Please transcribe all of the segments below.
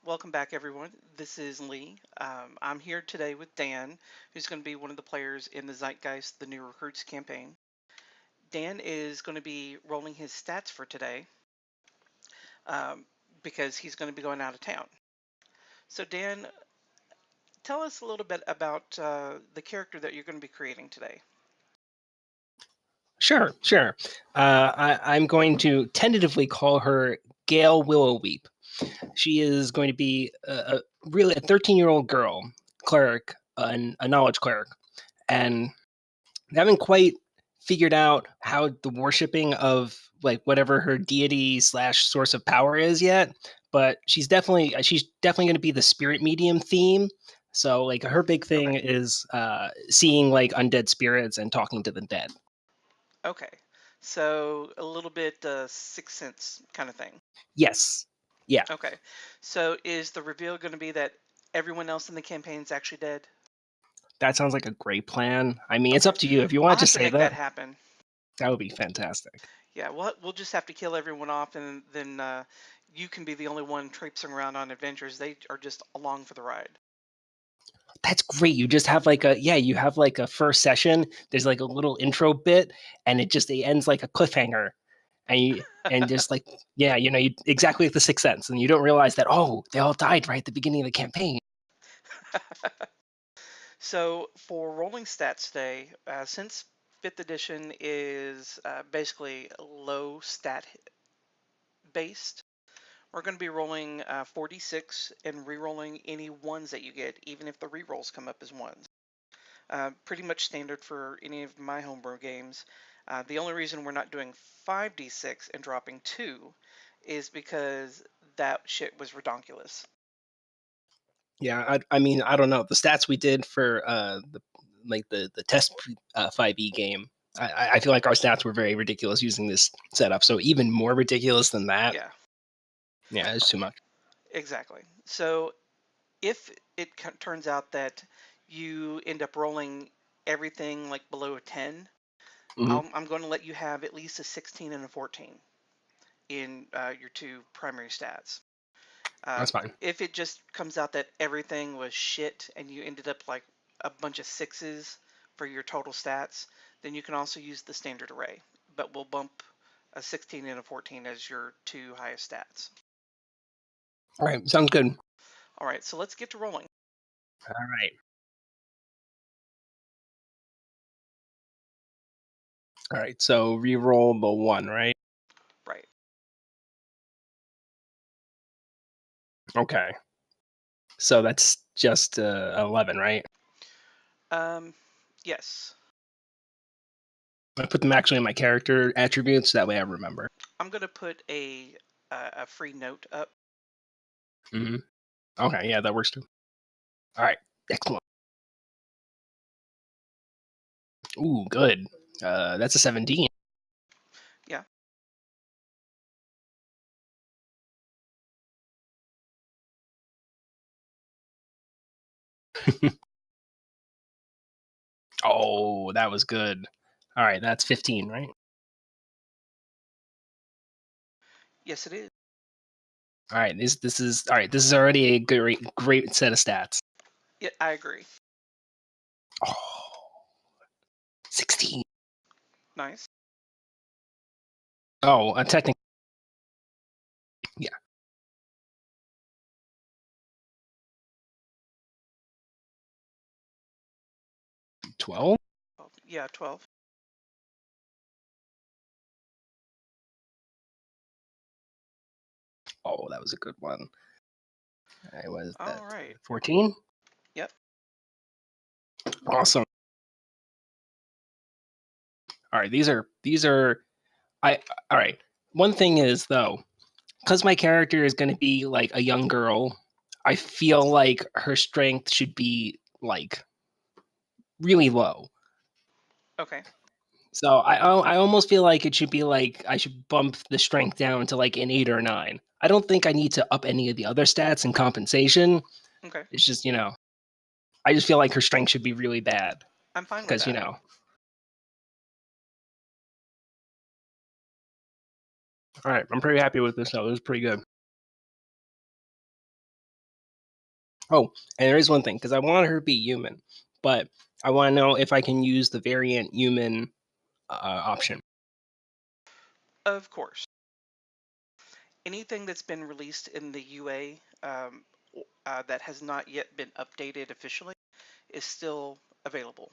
Welcome back, everyone. This is Lee. I'm here today with Dan, who's going to be one of the players in the Zeitgeist, the new recruits campaign. Dan is going to be rolling his stats for today um, because he's going to be going out of town. So, Dan, tell us a little bit about the character that you're going to be creating today. Sure. I'm going to tentatively call her Gail Willowweep. She is going to be really a 13-year-old girl, cleric, a knowledge cleric, and they haven't quite figured out how the worshipping of like whatever her deity slash source of power is yet. But she's definitely going to be the spirit medium theme. So like her big Okay. thing is seeing like undead spirits and talking to the dead. Okay. So, a little bit Sixth Sense kind of thing. Yes. Yeah. Okay. So, is the reveal going to be that everyone else in the campaign is actually dead? That sounds like a great plan. I mean, it's Okay. up to you. If you I'll want to have just to say make that that, happen. that would be fantastic. Yeah, we'll just have to kill everyone off, and then you can be the only one traipsing around on adventures. They are just along for the ride. That's great. You just have like you have like a first session. There's like a little intro bit, and it ends like a cliffhanger, and just like exactly like the Sixth Sense, and you don't realize that they all died right at the beginning of the campaign. So for rolling stats today, since fifth edition is basically low stat based, we're going to be rolling 46 and re-rolling any ones that you get, even if the re-rolls come up as ones. Pretty much standard for any of my homebrew games. The only reason we're not doing 5d6 and dropping 2 is because that shit was redonkulous. Yeah, I mean, I don't know the stats we did for the test 5e game. I feel like our stats were very ridiculous using this setup. So even more ridiculous than that. Yeah, Yeah, it's too much. exactly. So if it turns out that you end up rolling everything like below a 10, Hmm. I'm going to let you have at least a 16 and a 14 in your two primary stats. That's fine. If it just comes out that everything was shit and you ended up like a bunch of sixes for your total stats, then you can also use the standard array, but we'll bump a 16 and a 14 as your two highest stats. All right, sounds good. All right, so let's get to rolling. All right. All right, so re-roll the one, right? Right. Okay. So that's just 11, right? Um, yes. I put them actually in my character attributes. That way I remember. I'm going to put a free note up. Hmm. Okay, yeah, that works too. All right, excellent. Ooh, good. That's a 17. Yeah. Oh, that was good. All right, that's 15, right? Yes, it is. All right, this is all right. This is already a great set of stats. Yeah, I agree. Oh, 16. Nice. Oh, technically, yeah, 12. Yeah, 12. Oh, that was a good one. I was All that right. 14. Yep. Awesome. All right, these are I all right. One thing is though, because my character is going to be like a young girl, I feel like her strength should be like really low. Okay. So I almost feel like it should be like I should bump the strength down to like an 8 or a 9. I don't think I need to up any of the other stats and compensation. Okay. It's just, I just feel like her strength should be really bad I'm fine with because, that. all right, I'm pretty happy with this though. This is pretty good. Oh, and there is one thing, because I want her to be human, but I want to know if I can use the variant human option. Of course. Anything that's been released in the UA that has not yet been updated officially is still available.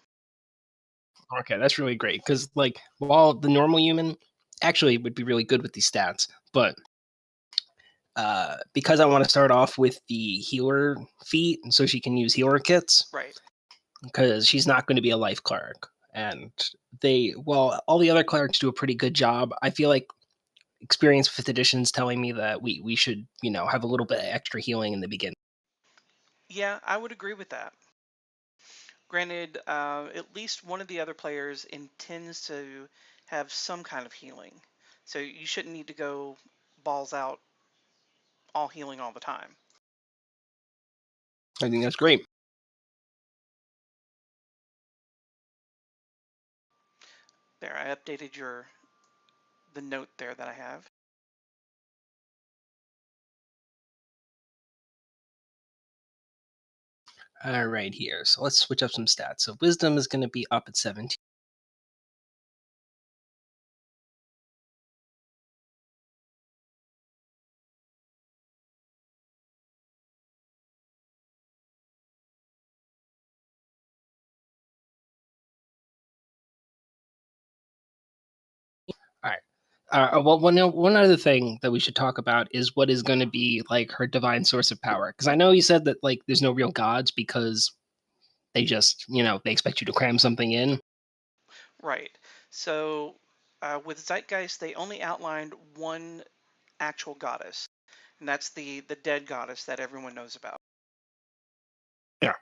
Okay, that's really great, because like while the normal human actually would be really good with these stats, but because I want to start off with the healer feat, so she can use healer kits, Right. because she's not going to be a life cleric. And well, all the other clerics do a pretty good job. I feel like experience 5th edition's telling me that we should, have a little bit of extra healing in the beginning. Yeah, I would agree with that. Granted, at least one of the other players intends to have some kind of healing. So you shouldn't need to go balls out all healing all the time. I think that's great. There, I updated the note there that I have. All right, here. So let's switch up some stats. So wisdom is going to be up at 17. All right. Well, one other thing that we should talk about is what is going to be like her divine source of power. Because I know you said that like there's no real gods because they just, they expect you to cram something in. Right. So with Zeitgeist, they only outlined one actual goddess, and that's the dead goddess that everyone knows about. Yeah.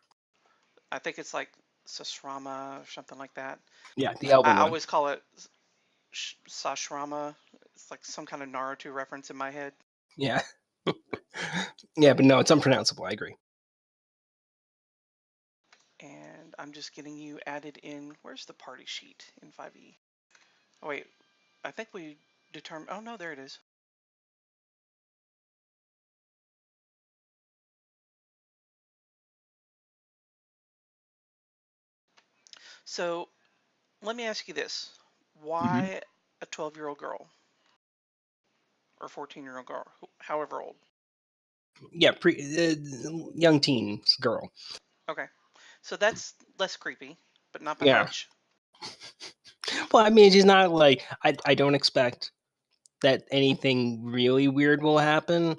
I think it's like Sasrama or something like that. Yeah, the I elven one. always call it Sasrama. It's like some kind of Naruto reference in my head. Yeah. Yeah, but no, it's unpronounceable. I agree. And I'm just getting you added in. Where's the party sheet in 5e? Oh wait, I think we determined. Oh no, there it is. So let me ask you this: Hmm. why a 12-year-old girl or 14-year-old girl, however old? Yeah, young teens girl. Okay, so that's less creepy, but not by Yeah. much. Well, I mean, she's not like I don't expect that anything really weird will happen.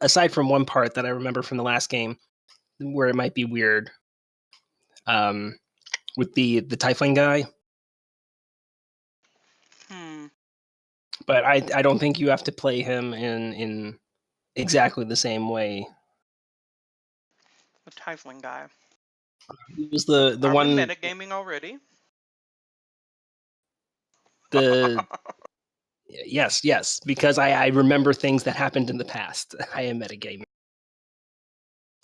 Aside from one part that I remember from the last game, where it might be weird, um, with the Typhling guy. Hmm, But I don't think you have to play him in exactly the same way. the Tiefling guy. He was the Are we one metagaming already? the yes, because I remember things that happened in the past. I am metagaming.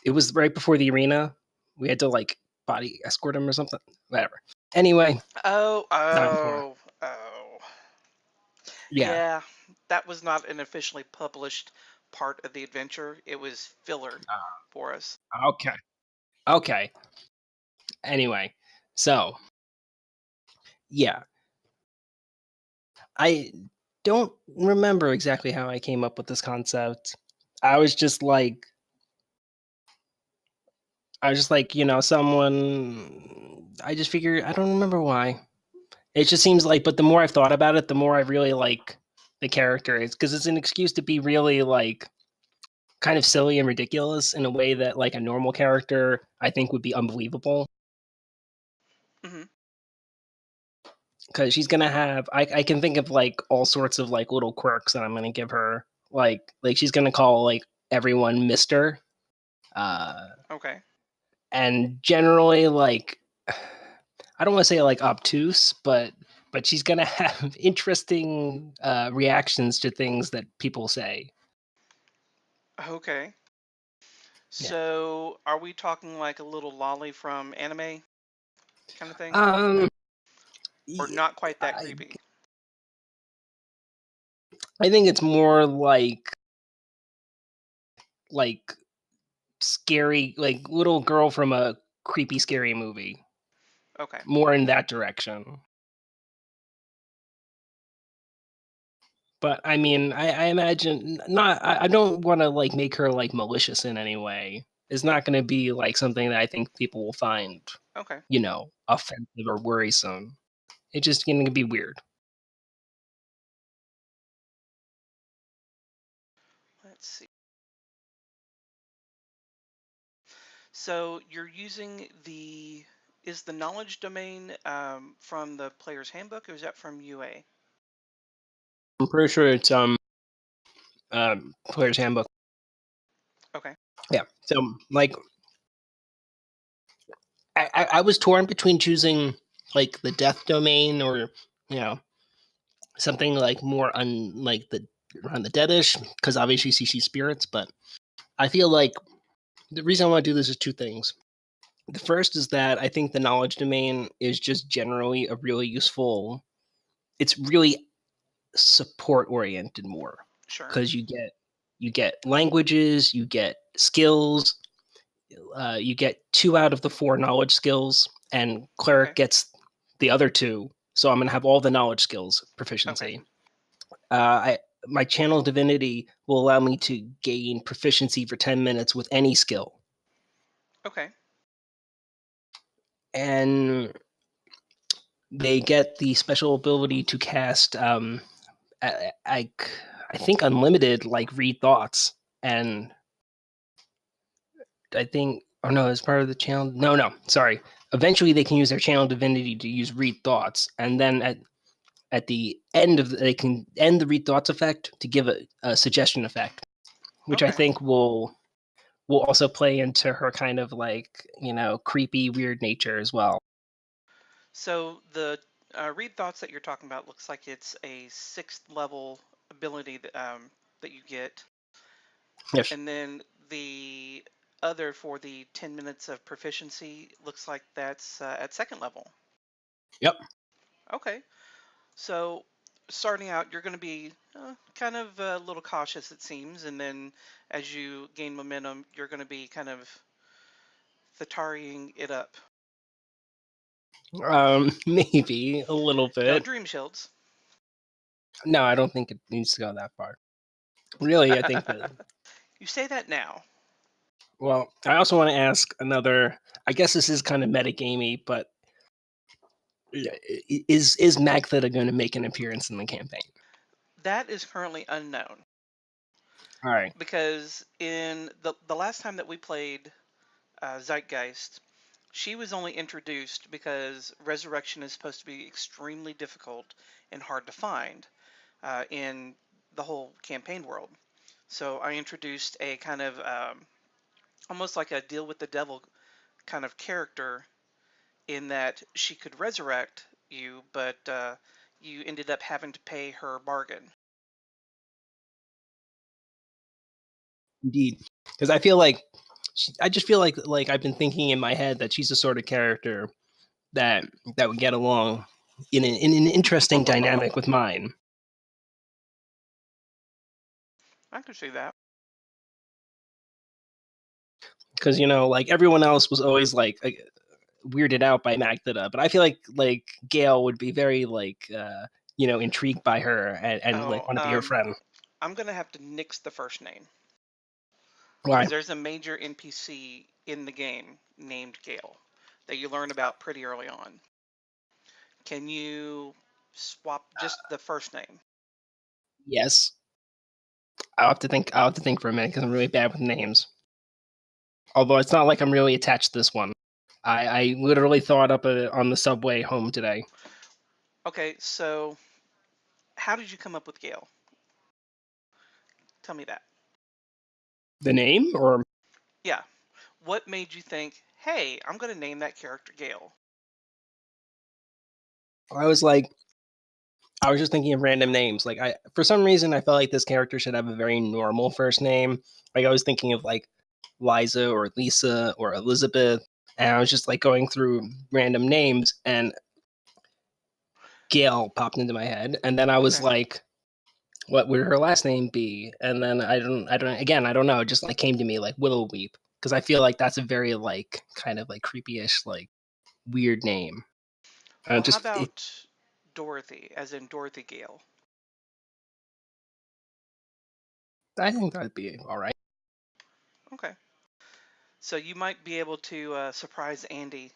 It was right before the arena. We had to like body escort him or something. Whatever. Anyway, Oh, not important. oh, oh. Yeah. Yeah, that was not an officially published part of the adventure. It was filler for us. Okay. Okay. Anyway, so yeah, I don't remember exactly how I came up with this concept. I was just like, someone. I just figured. I don't remember why. It just seems like, but the more I've thought about it, the more I really like the character. It's because it's an excuse to be really like kind of silly and ridiculous in a way that like a normal character I think would be unbelievable. Hmm. Because she's gonna have, I can think of like all sorts of like little quirks that I'm gonna give her. Like she's gonna call like everyone Mister. Uh, Okay. and generally like I don't want to say like obtuse, but she's gonna have interesting reactions to things that people say. Okay. Yeah. So, are we talking like a little lolly from anime kind of thing? Um. Or y- not quite that I creepy? I think it's more like scary, like little girl from a creepy, scary movie. Okay. More in that direction. But I mean, I imagine not. I don't want to like make her like malicious in any way. It's not going to be like something that I think people will find, Okay. offensive or worrisome. It's just going to be weird. Let's see. So you're using is the knowledge domain from the player's handbook, or is that from UA? I'm pretty sure it's player's handbook. Okay. Yeah. So like I was torn between choosing like the death domain or you know something like more like the around the deadish because obviously she sees spirits, but I feel like the reason I want to do this is two things. The first is that I think the knowledge domain is just generally a really useful. It's really support oriented more Sure. because you get languages, you get skills, you get 2 out of the 4 knowledge skills, and Okay. cleric gets the other 2. So I'm gonna have all the knowledge skills Okay. proficiency. I My channel divinity will allow me to gain proficiency for 10 minutes with any skill, Okay. and they get the special ability to cast I, I I think unlimited like read thoughts, and I think oh no, as part of the channel. No, sorry. Eventually, they can use their channel divinity to use read thoughts, and then at the end they can end the read thoughts effect to give a suggestion effect, which I Okay. think will also play into her kind of like creepy weird nature as well. So the read thoughts that you're talking about looks like it's a 6th level ability that you get, Yes. and then the other for the 10 minutes of proficiency looks like that's at 2nd level. Yep. Okay. So starting out, you're going to be kind of a little cautious, it seems, and then as you gain momentum, you're going to be kind of Thetarying it up. Maybe a little No bit. dream shields. No, I don't think it needs to go that far. Really, I think that. You say that now. Well, I also want to ask another. I guess this is kind of metagamey, but is Magtheta going to make an appearance in the campaign? That is currently unknown All right. because in the last time that we played Zeitgeist, she was only introduced because resurrection is supposed to be extremely difficult and hard to find in the whole campaign world. So I introduced a kind of almost like a deal with the devil kind of character in that she could resurrect you, but you ended up having to pay her bargain. Indeed, because I feel like I just feel like I've been thinking in my head that she's the sort of character that that would get along in an interesting dynamic with mine. I can see that. Because like everyone else was always like weirded out by Magtheta, but I feel like Gail would be very like intrigued by her and like Oh, want to be her friend. I'm gonna have to nix the first name Why? because there's a major NPC in the game named Gale that you learn about pretty early on. Can you swap just the first name? Yes, I'll have to think. I'll have to think for a minute because I'm really bad with names. Although it's not like I'm really attached to this one. I literally thought up on the subway home today. Okay, so how did you come up with Gale? Tell me that. The name, or Yeah. What made you think, hey, I'm gonna name that character Gale? I was like, I was just thinking of random names. Like for some reason, I felt like this character should have a very normal first name. Like I was thinking of like Liza or Lisa or Elizabeth, and I was just like going through random names, and Gail popped into my head, and then I was Okay. like, what would her last name be? And then I don't again, I don't know. It just like came to me like Willow Weep because I feel like that's a very like kind of like creepy-ish like weird name. Well, how Just it, about Dorothy, as in Dorothy Gale? I think that'd be all right. Okay. So you might be able to surprise Andy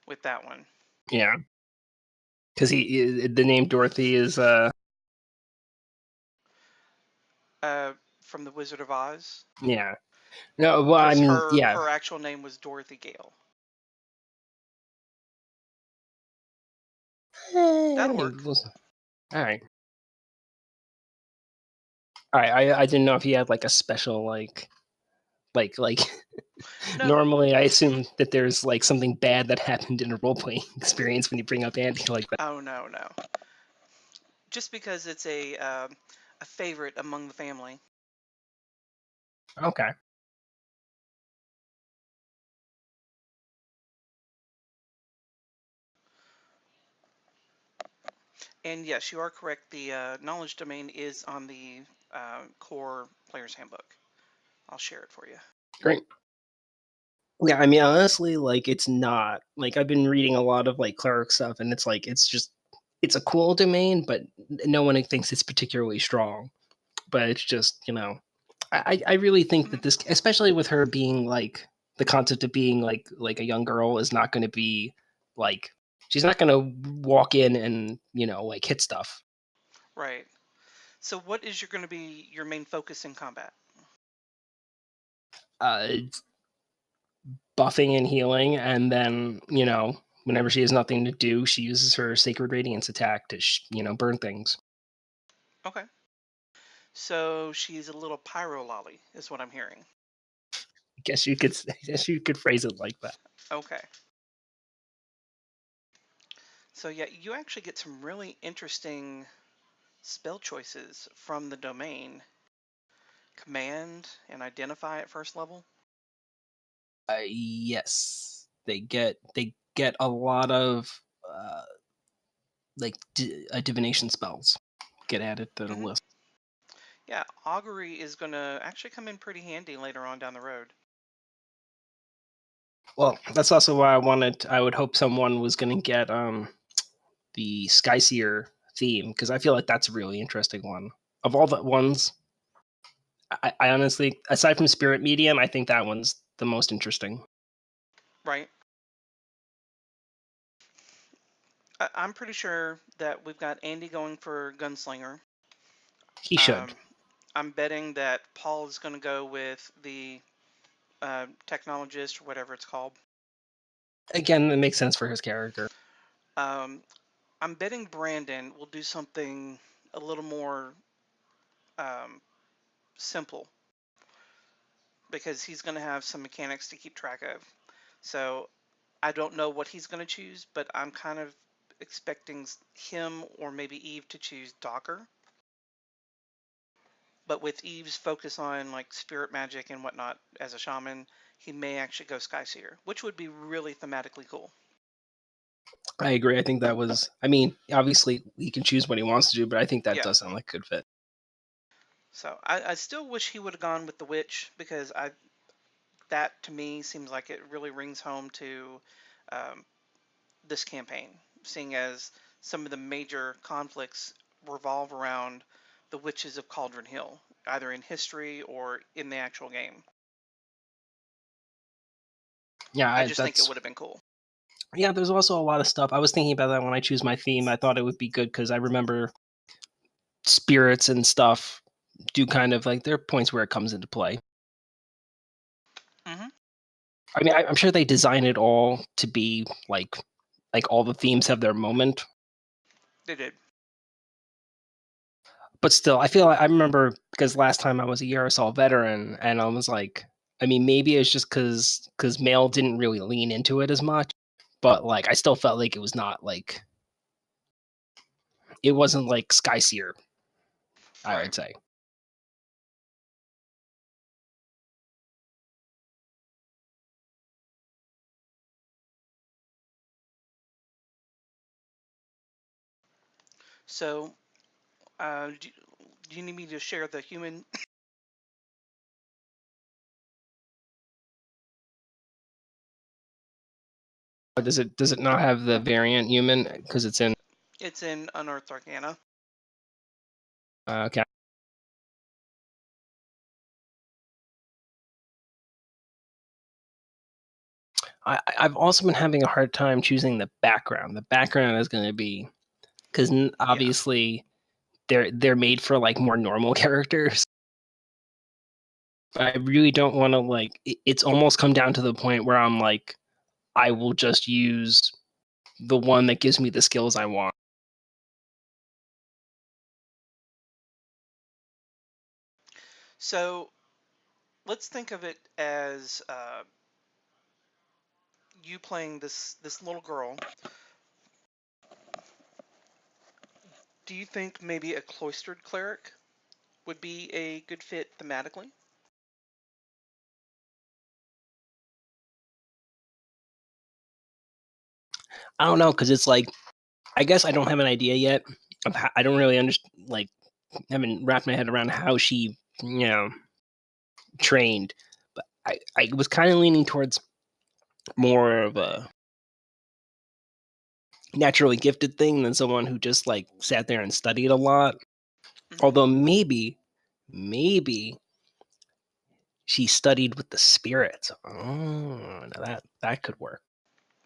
with that one. Yeah, because the name Dorothy is From The Wizard of Oz, yeah. No, well, I because mean, her yeah. her actual name was Dorothy Gale. That'll work. All right. All right. I didn't know if he had like a special like No, normally I assume that there's like something bad that happened in a role playing experience when you bring up Andy like that. oh no, no. Just because it's a favorite among the family. Okay. And yes, you are correct. The knowledge domain is on the core player's handbook. I'll share it for you. Great. Yeah, I mean honestly, like it's not like I've been reading a lot of like cleric stuff and it's like it's a cool domain, but no one thinks it's particularly strong. But it's just, I really think Hmm. that this, especially with her being like the concept of being like a young girl, is not going to be like she's not going to walk in and like hit stuff. Right. So, what is going to be your main focus in combat? It's buffing and healing, and then whenever she has nothing to do, she uses her sacred radiance attack to burn things. Okay. So she's a little pyro lolly, is what I'm hearing. I guess you could phrase it like that. Okay. So yeah, you actually get some really interesting spell choices from the domain. Command and identify at first level. Yes, they get a lot of like divination spells get added to the Hmm. list. Yeah, augury is going to actually come in pretty handy later on down the road. Well, that's also why I would hope someone was going to get the Skyseer theme because I feel like that's a really interesting one. Of all the ones, I honestly, aside from Spirit Medium, I think that one's the most interesting. Right. I'm pretty sure that we've got Andy going for gunslinger. He should. Um, I'm betting that Paul is going to go with the technologist or whatever it's called. Again, it makes sense for his character. Um, I'm betting Brandon will do something a little more um, simple because he's going to have some mechanics to keep track of. So I don't know what he's going to choose, but I'm kind of expecting him or maybe Eve to choose Docker. But with Eve's focus on like spirit magic and whatnot as a shaman, he may actually go Skyseer, which would be really thematically cool. I agree. I think that was. I mean, obviously he can choose what he wants to do, but I think that Yeah. does sound like a good fit. So I still wish he would have gone with the witch because that to me seems like it really rings home to um, this campaign, seeing as some of the major conflicts revolve around the witches of Cauldron Hill, either in history or in the actual game. Yeah, I just think it that's would have been cool. yeah. There's also a lot of stuff. I was thinking about that when I choose my theme. I thought it would be good because I remember spirits and stuff do kind of like there are points where it comes into play. Hmm. I mean, I'm sure they design it all to be like all the themes have their moment, They did. but still, I feel like I remember because last time I was a Yarosol veteran, and I was like, I mean, maybe it's just because Mail didn't really lean into it as much, but like I still felt like it was not like it wasn't like Skyseer, I Right. would say. So, do you need me to share the human Does it not have the variant human because it's in? It's in Unearthed Arcana. Okay. I've also been having a hard time choosing the background. The background is going to be because Yeah. obviously they're made for like more normal characters. I really don't want to like. It's almost come down to the point where I'm like, I will just use the one that gives me the skills I want. So let's think of it as you playing this little girl. Do you think maybe a cloistered cleric would be a good fit thematically? I don't know because it's like I guess I don't have an idea yet. I don't really understand. Like, haven't wrapped my head around how she, trained. But I was kind of leaning towards more of a naturally gifted thing than someone who just like sat there and studied a lot. Hmm. Although maybe she studied with the spirits. Oh, now that could work.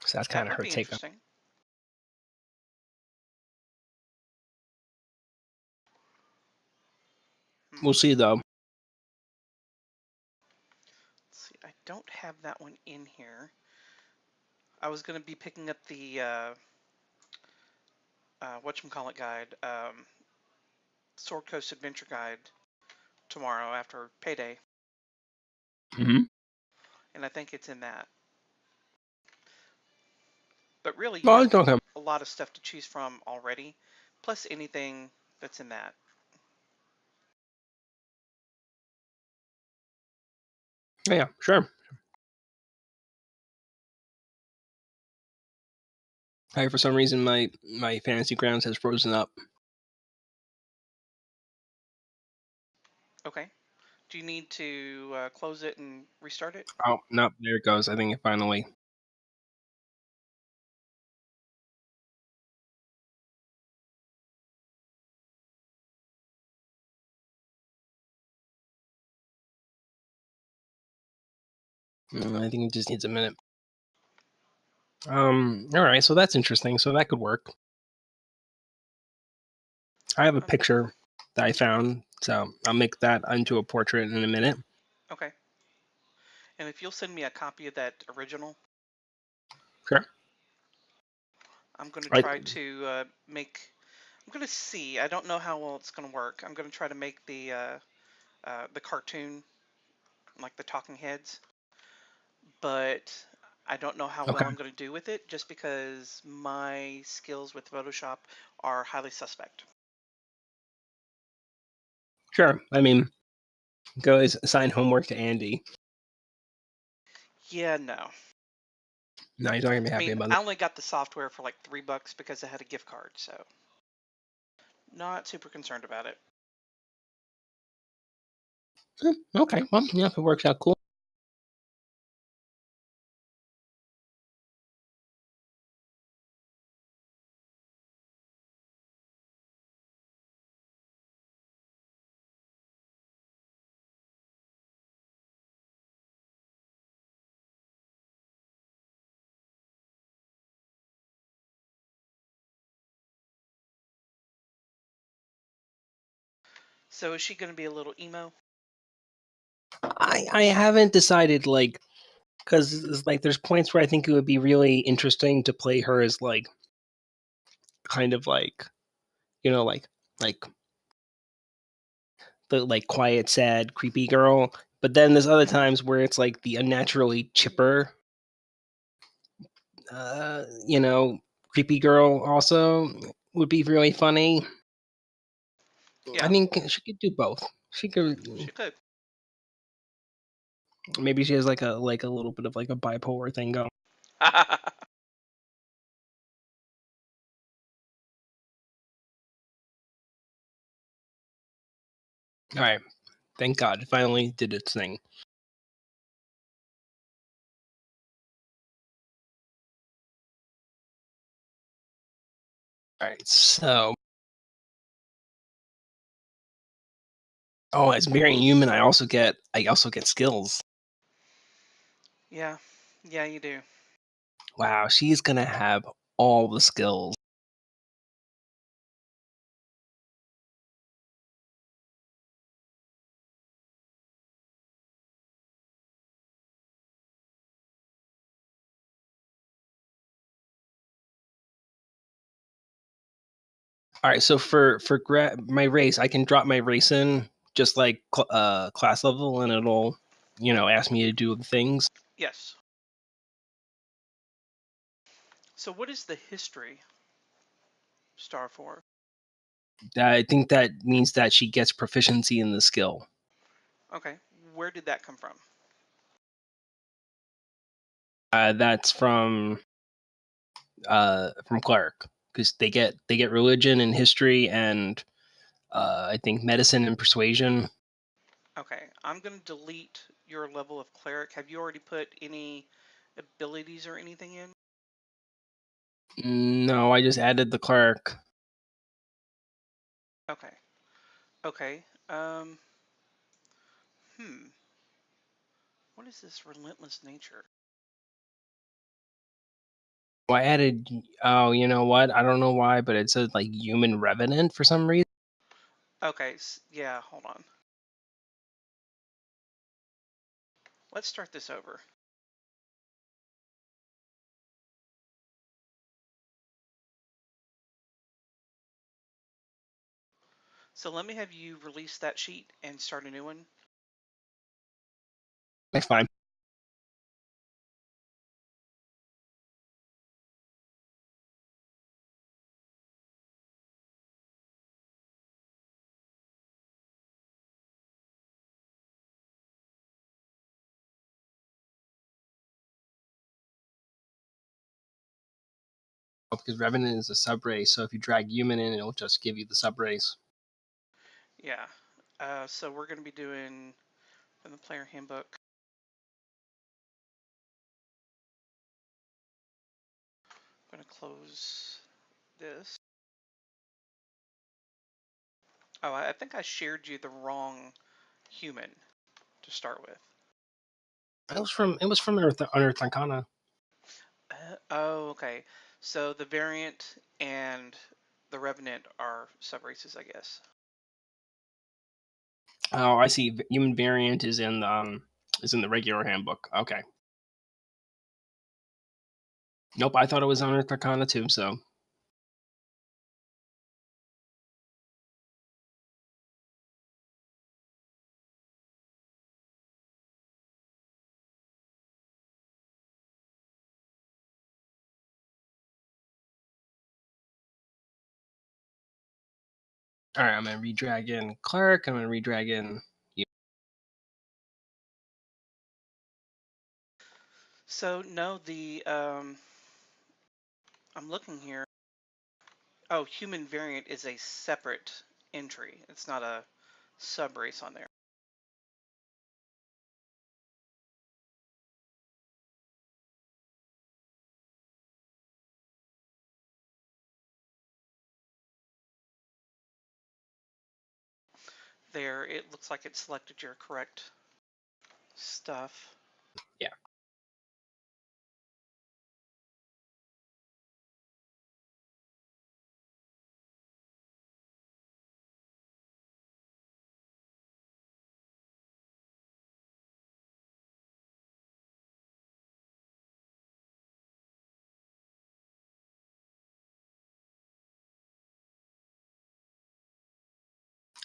So that's kind That of would her be take on. interesting. Hmm. We'll see though. Let's see, I don't have that one in here. I was going to be picking up the whatchamacallit guide, Sword Coast Adventure Guide tomorrow after payday, Mm-hmm. and I think it's in that. But really, you Well, have it's okay. a lot of stuff to choose from already, plus anything that's in that. Yeah, sure. Hey, for some reason, my fantasy grounds has frozen up. Okay. Do you need to close it and restart it? Oh, no, there it goes. I think it finally. I think it just needs a minute. All right, so that's interesting. So that could work. I have a Okay. picture that I found, so I'll make that into a portrait in a minute. Okay. And if you'll send me a copy of that original, Sure. I'm going to Right. try to make. I'm going to see. I don't know how well it's going to work. I'm going to try to make the cartoon, like the talking heads, but I don't know how well Okay. I'm going to do with it just because my skills with Photoshop are highly suspect. Sure. I mean, go assign homework to Andy. Yeah, no. No, he's not gonna be I happy mean, about I that. only got the software for like $3 because I had a gift card, so not super concerned about it. Okay. Well, yeah, if it works out, cool. So is she going to be a little emo? I haven't decided like because like there's points where I think it would be really interesting to play her as like kind of like like the like quiet, sad, creepy girl. But then there's other Hmm. times where it's like the unnaturally chipper, you know, creepy girl also would be really funny. I Yeah, mean, she could do both. She could she could. maybe she has like a little bit of like a bipolar thing going. All right, thank God, it finally did its thing. All right, so as being human, I also get skills. Yeah, yeah, you do. Wow, she's gonna have all the skills. All right, so for my race, I can drop my race in just like class level, and it'll ask me to do things. Yes. So what is the history star for? I think that means that she gets proficiency in the skill. Okay, where did that come from? That's from cleric, because they get religion and history and I think medicine and persuasion. Okay, I'm going to delete your level of cleric. Have you already put any abilities or anything in? No, I just added the cleric. Okay. Okay. Hmm. What is this relentless nature? Well, I added. Oh, you know what? I don't know why, but it says like human revenant for some reason. Okay, yeah, hold on. Let's start this over. So let me have you release that sheet and start a new one. That's fine. Because revenant is a subrace, so if you drag human in, it'll just give you the subrace. Yeah. So we're going to be doing from the player handbook. I'm going to close this. Oh, I think I shared you the wrong human to start with. It was from Unearth Arcana. Oh, okay. So the variant and the revenant are subraces, I guess. Oh, I see. Human variant is in the regular handbook. Okay. Nope, I thought it was Unearth Arcana too. So all right, I'm gonna redrag in cleric. I'm gonna redrag in. So no, I'm looking here. Oh, human variant is a separate entry. It's not a subrace on there. There, it looks like it selected your correct stuff. Yeah.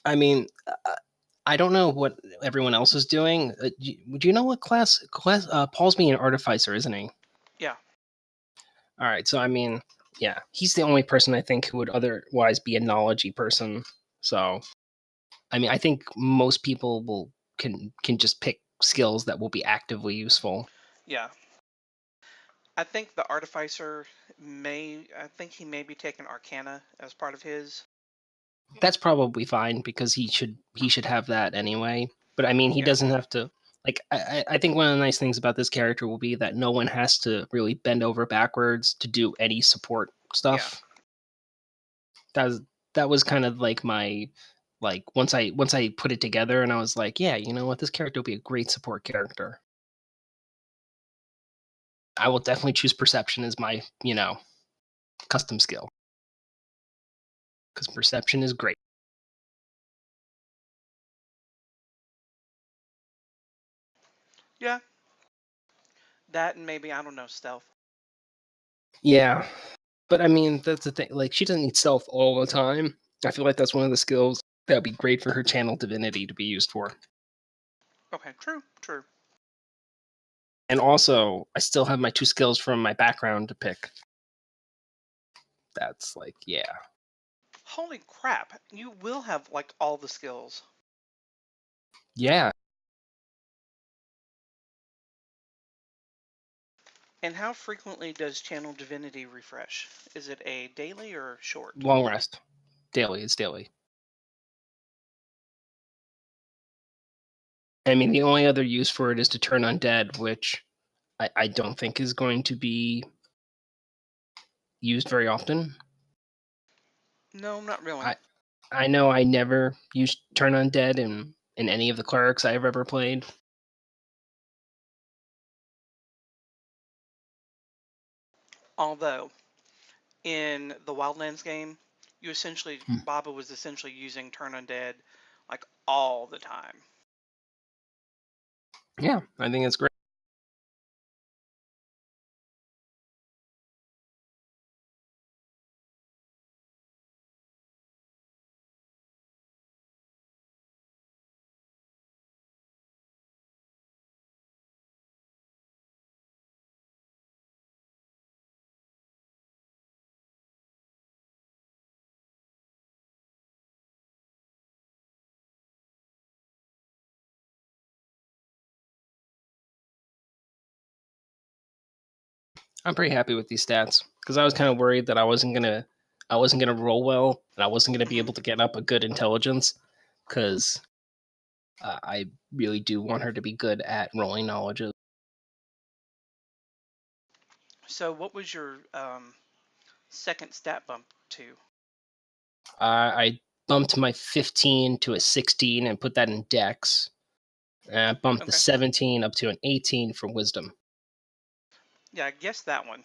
I mean, I don't know what everyone else is doing. Do you know what class? Paul's being an artificer, isn't he? Yeah, All right, so I mean, yeah, he's the only person I think who would otherwise be a knowledgey person. So, I mean, I think most people can just pick skills that will be actively useful. yeah. I think the artificer I think he may be taking Arcana as part of his. That's probably fine because he should have that anyway. But I mean, he Yeah, doesn't have to. Like, I think one of the nice things about this character will be that no one has to really bend over backwards to do any support yeah. stuff. that was kind of like my once I put it together and I was like, yeah, you know what, this character would be a great support character. I will definitely choose perception as my, custom skill because perception is great. Yeah, that and maybe, I don't know, stealth. Yeah, but I mean that's the thing. Like she doesn't need stealth all the time. I feel like that's one of the skills that would be great for her channel divinity to be used for. Okay, true, true. And also, I still have my two skills from my background to pick. That's like, yeah. Holy crap, you will have like all the skills. Yeah, And how frequently does Channel Divinity refresh? Is it a daily or short? long rest. Daily, it's daily. I mean, the only other use for it is to turn undead, which I don't think is going to be used very often. No, not really. I I know I never used turn undead in any of the clerics I've ever played. Although, in the Wildlands game, Hmm. Baba was essentially using Turn Undead like all the time. Yeah, I think it's great. I'm pretty happy with these stats because I was kind of worried that I wasn't gonna roll well and I wasn't gonna be Mhm. able to get up a good intelligence because I really do want her to be good at rolling knowledges. So, what was your second stat bump to? I bumped my 15 to a 16 and put that in Dex. And I bumped the Okay. 17 up to an 18 for Wisdom. Yeah, I guess that one.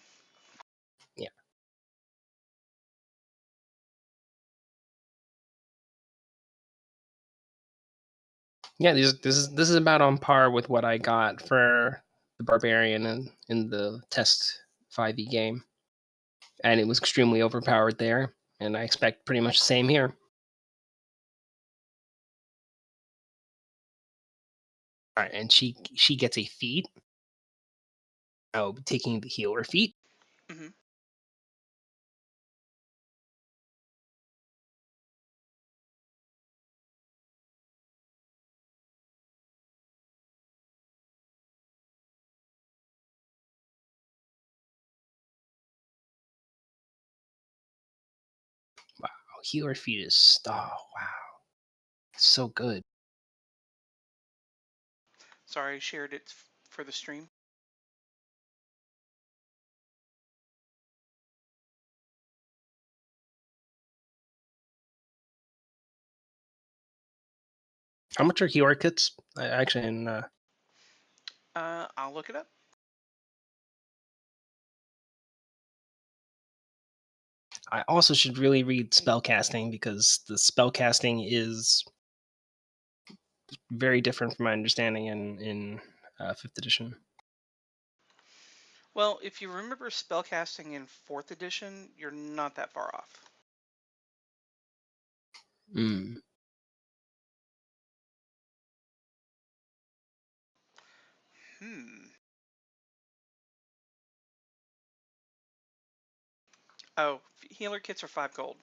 Yeah, yeah. This is about on par with what I got for the Barbarian in the test 5e game, and it was extremely overpowered there. And I expect pretty much the same here. All right, and she gets a feat. I'll be taking the healer feat. Hmm. Wow, healer feat is wow, so good. Sorry, I shared it for the stream. How much are healer kits? Actually, in I'll look it up. I also should really read spellcasting because the spellcasting is very different from my understanding in fifth edition. Well, if you remember spellcasting in 4th edition, you're not that far off. Mm, Hmm. Oh, healer kits are 5 gold.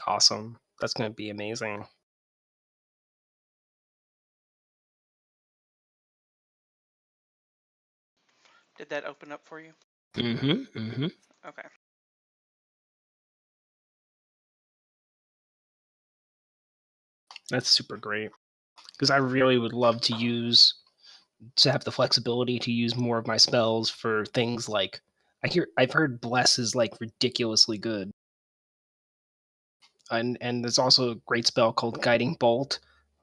awesome. That's going to be amazing. Did that open up for you? Mm-hmm. Mm-hmm. Okay. That's super great because I really would love to have the flexibility to use more of my spells for things like I've heard bless is like ridiculously good. And there's also a great spell called Guiding Bolt,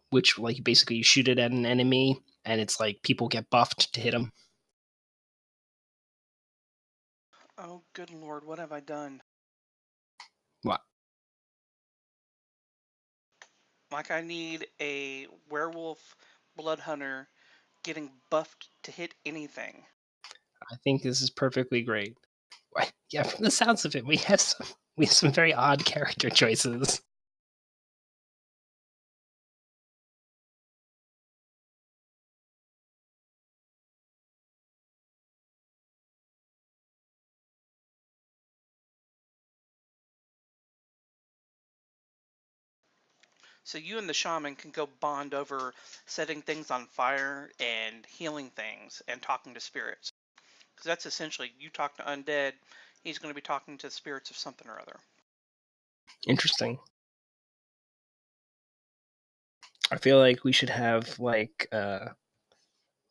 which like basically you shoot it at an enemy, and it's like people get buffed to hit them. Oh, good lord, what have I done? What? Like, I need a werewolf blood hunter getting buffed to hit anything. I think this is perfectly great. Yeah, from the sounds of it, we have some very odd character choices. So you and the shaman can go bond over setting things on fire and healing things and talking to spirits. Because that's essentially, you talk to undead, he's going to be talking to spirits of something or other. Interesting. I feel like we should have like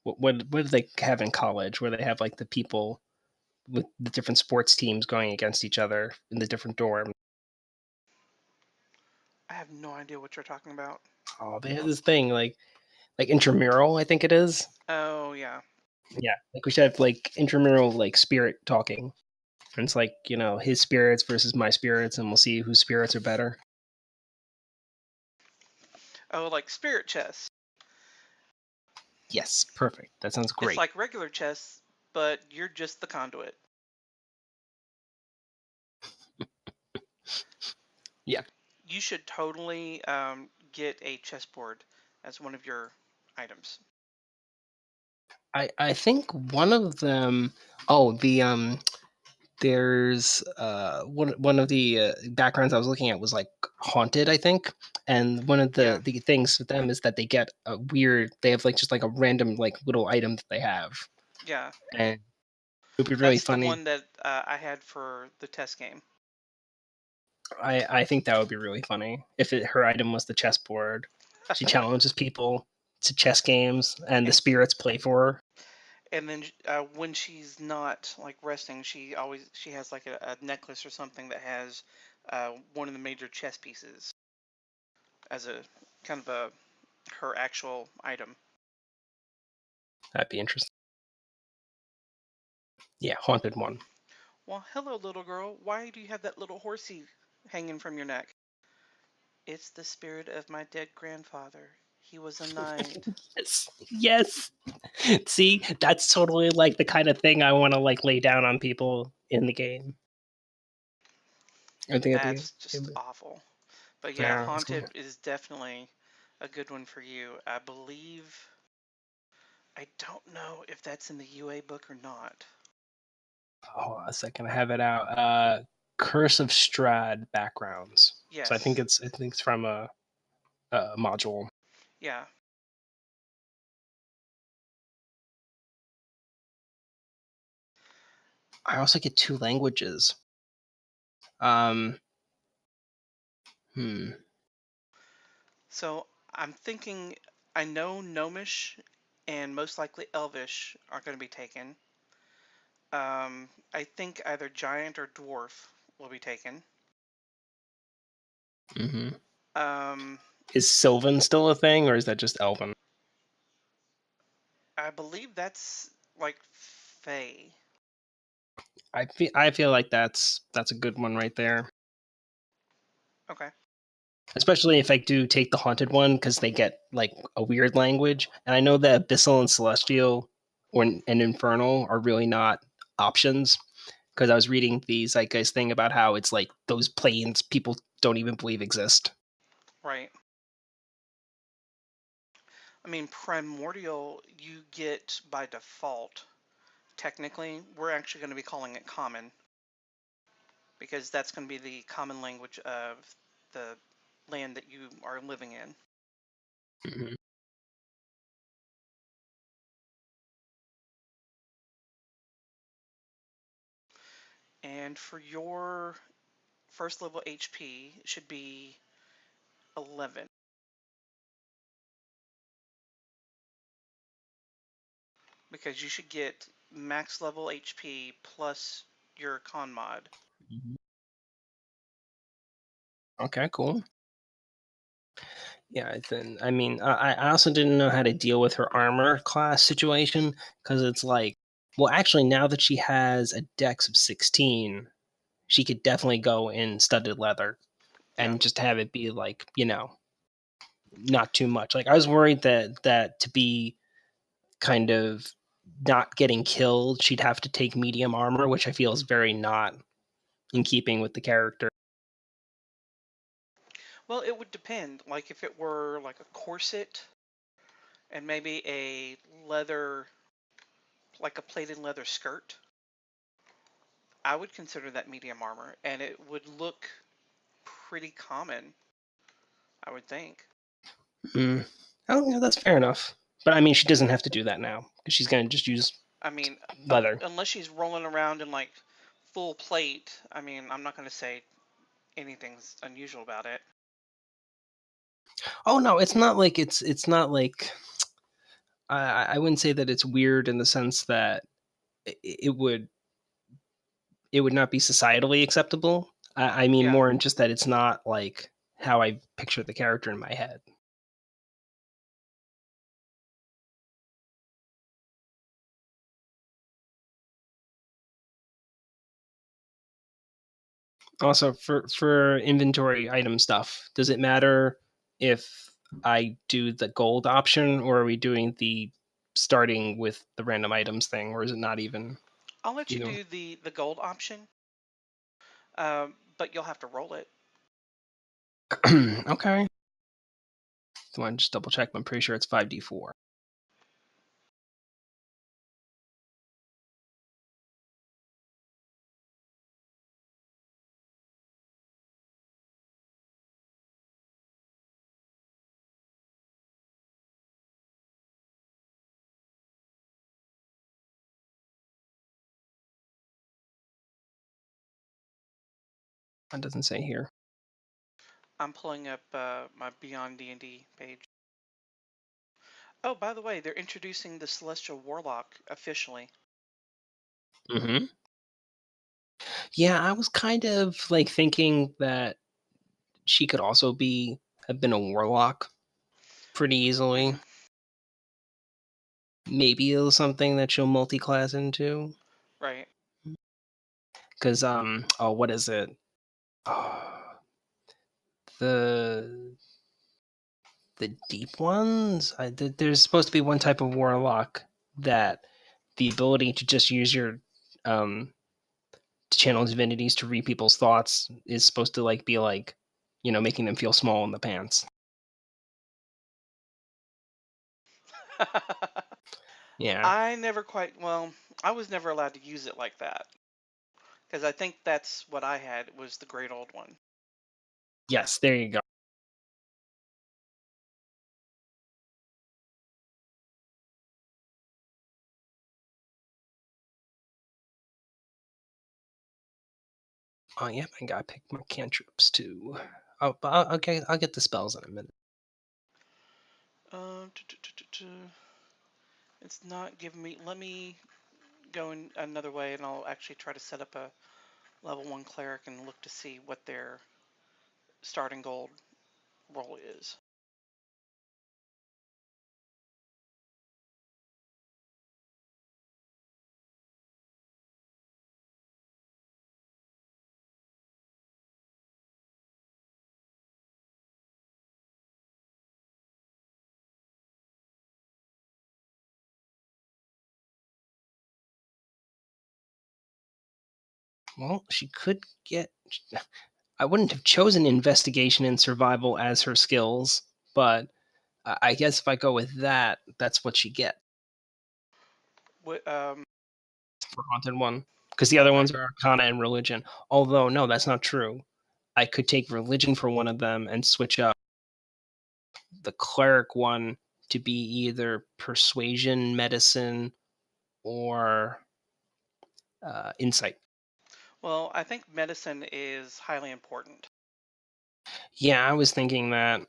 what do they have in college where they have like the people with the different sports teams going against each other in the different dorms. I have no idea what you're talking about. Oh, they have this thing like intramural, I think it is. Oh, yeah. Yeah, like we should have like intramural like spirit talking. And it's like, his spirits versus my spirits, and we'll see whose spirits are better. Oh, like spirit chess. Yes, perfect. That sounds It's great. like regular chess, but you're just the conduit. Yeah. You should totally get a chessboard as one of your items. I think one of them, oh, there's one of the backgrounds I was looking at was like haunted, I think. And one of Yeah, the things with them is that they get a weird, they have like just like a random like little item that they have. yeah. And it would be really That's the funny. one that I had for the test game. I think that would be really funny if her item was the chessboard. She challenges people to chess games, and the and spirits play for her. and then when she's not like resting, she has like a necklace or something that has one of the major chess pieces as a kind of a her actual item. That'd be interesting. Yeah, haunted one. Well, hello, little girl. Why do you have that little horsey hanging from your neck? It's the spirit of my dead grandfather. He was a knight. Yes, yes. See, that's totally like the kind of thing I want to like lay down on people in the game. I think That's just awful. But yeah, yeah. Haunted is definitely a good one for you. I believe, I don't know if that's in the UA book or not. Hold on a second. I have it out. Curse of Strahd backgrounds. So Yes. I think it's from a module. Yeah. I also get two languages. Um, hmm. So I'm thinking, I know Gnomish and most likely Elvish are going to be taken. I think either Giant or Dwarf will be taken. Hmm. Um, Is Sylvan still a thing, or is that just Elven? I believe that's like Fey. I feel like that's a good one right there. Okay. Especially if I do take the haunted one because they get like a weird language, and I know that Abyssal and Celestial and Infernal are really not options. Because I was reading the Zeitgeist thing about how it's like those planes people don't even believe exist. Right. I mean, Primordial you get by default. Technically, we're actually going to be calling it Common because that's going to be the common language of the land that you are living in. Mhm. And for your first level HP, it should be 11 because you should get max level HP plus your con mod. Mhm. Okay, cool. Yeah, then I mean, I also didn't know how to deal with her armor class situation because it's like, well, actually, now that she has a dex of 16, she could definitely go in studded leather Yeah. and just have it be like, not too much. Like I was worried that to be kind of not getting killed, she'd have to take medium armor, which I feel is very not in keeping with the character. Well, it would depend. Like if it were like a corset and maybe a leather, like a plated leather skirt, I would consider that medium armor, and it would look pretty common, I would think. Mm. Oh, yeah, that's fair enough. But I mean, she doesn't have to do that now because she's going to just use I mean, leather. unless she's rolling around in like full plate, I mean, I'm not going to say anything's unusual about it. Oh no, it's not like I wouldn't say that it's weird in the sense that it would not be societally acceptable. I mean Yeah. more in just that it's not like how I picture the character in my head. Also, for inventory item stuff, does it matter if I do the gold option or are we doing the starting with the random items thing, or is it not even? I'll let you You do the gold option, but you'll have to roll it. know? Okay. So I just double check. I'm pretty sure it's 5d4. It doesn't say here. I'm pulling up my Beyond D&D page. Oh, by the way, they're introducing the Celestial Warlock officially. Hmm. Yeah, I was kind of like thinking that she could also have been a warlock pretty easily. Mm, Maybe it was something that she'll multi-class into. right. Because oh, what is it? Oh, the the deep ones. There's supposed to be one type of warlock that the ability to just use your um to channel divinities to read people's thoughts is supposed to like be like, making them feel small in the pants. Yeah. I never quite, well, I was never allowed to use it like that because I think that's what I had was the Great Old One. Yes. There you go. Oh yeah, I gotta pick my cantrips too. Oh, but okay, I'll get the spells in a minute. It's not giving me. Let me go in another way, and I'll actually try to set up a level 1 cleric and look to see what their starting gold roll is. Well, she could get. I wouldn't have chosen investigation and survival as her skills, but I guess if I go with that, that's what she gets What, for haunted one. Because the other okay. ones are arcana and religion. Although no, that's not true. I could take religion for one of them and switch up the cleric one to be either persuasion, medicine, or insight. Well, I think medicine is highly important. Yeah, I was thinking that.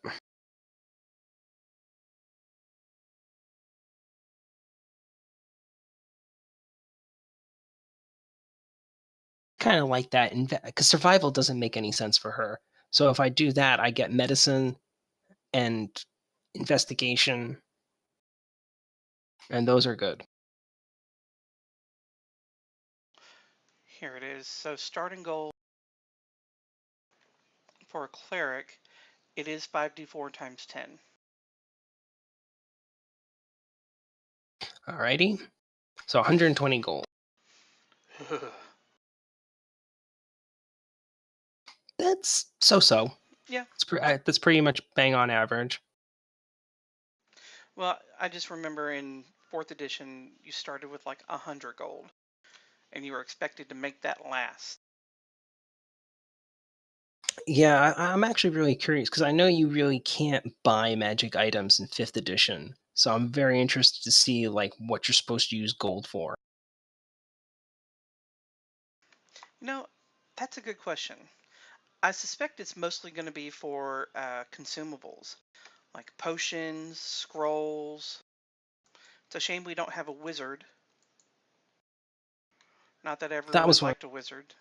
Kind of like that because survival doesn't make any sense for her. So if I do that, I get medicine and investigation, and those are good. Here it is. So starting goal for a cleric, it is 5d4 times 10. Alrighty. So 120 gold. That's so-so. Yeah. That's pretty much bang on average. Well, I just remember in 4th edition, you started with like 100 gold, and you were expected to make that last. Yeah, I'm actually really curious because I know you really can't buy magic items in 5th edition. So I'm very interested to see like what you're supposed to use gold for. No, that's a good question. I suspect it's mostly going to be for consumables, like potions, scrolls. It's a shame we don't have a wizard. Not that I ever That really was one. liked a wizard.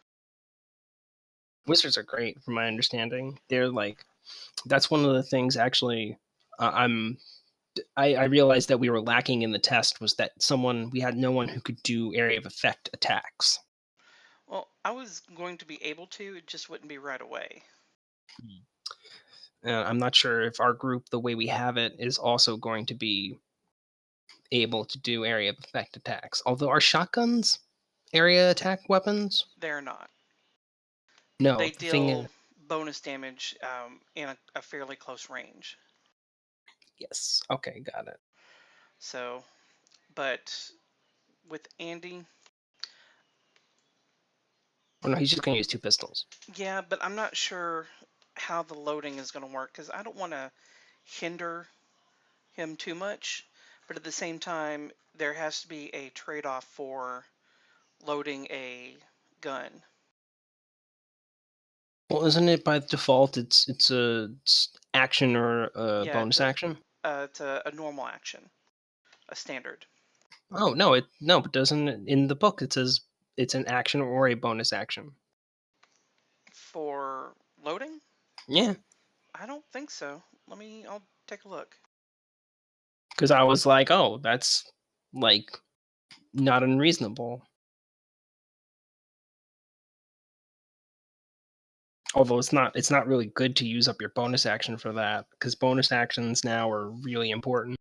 Wizards are great, from my understanding. They're like that's one of the things actually. I'm I realized that we were lacking in the test was that we had no one who could do area of effect attacks. Well, I was going to be able to, it just wouldn't be right away. I'm not sure if our group, the way we have it, is also going to be able to do area of effect attacks. Although our shotguns area attack weapons, They're not. no. They The thing is, deal bonus damage in a fairly close range. yes, okay, got it. So, but with Andy, Oh no, he's just going to use two pistols. yeah, but I'm not sure how the loading is going to work because I don't want to hinder him too much. But at the same time, there has to be a trade-off for loading a gun. Well, isn't it by default? It's a action or a Yeah, bonus action. it's a normal action, a standard. Oh no, but doesn't in the book it says it's an action or a bonus action. For loading? Yeah, I don't think so. I'll take a look. because I was like, oh, that's like not unreasonable. Although it's not really good to use up your bonus action for that because bonus actions now are really important.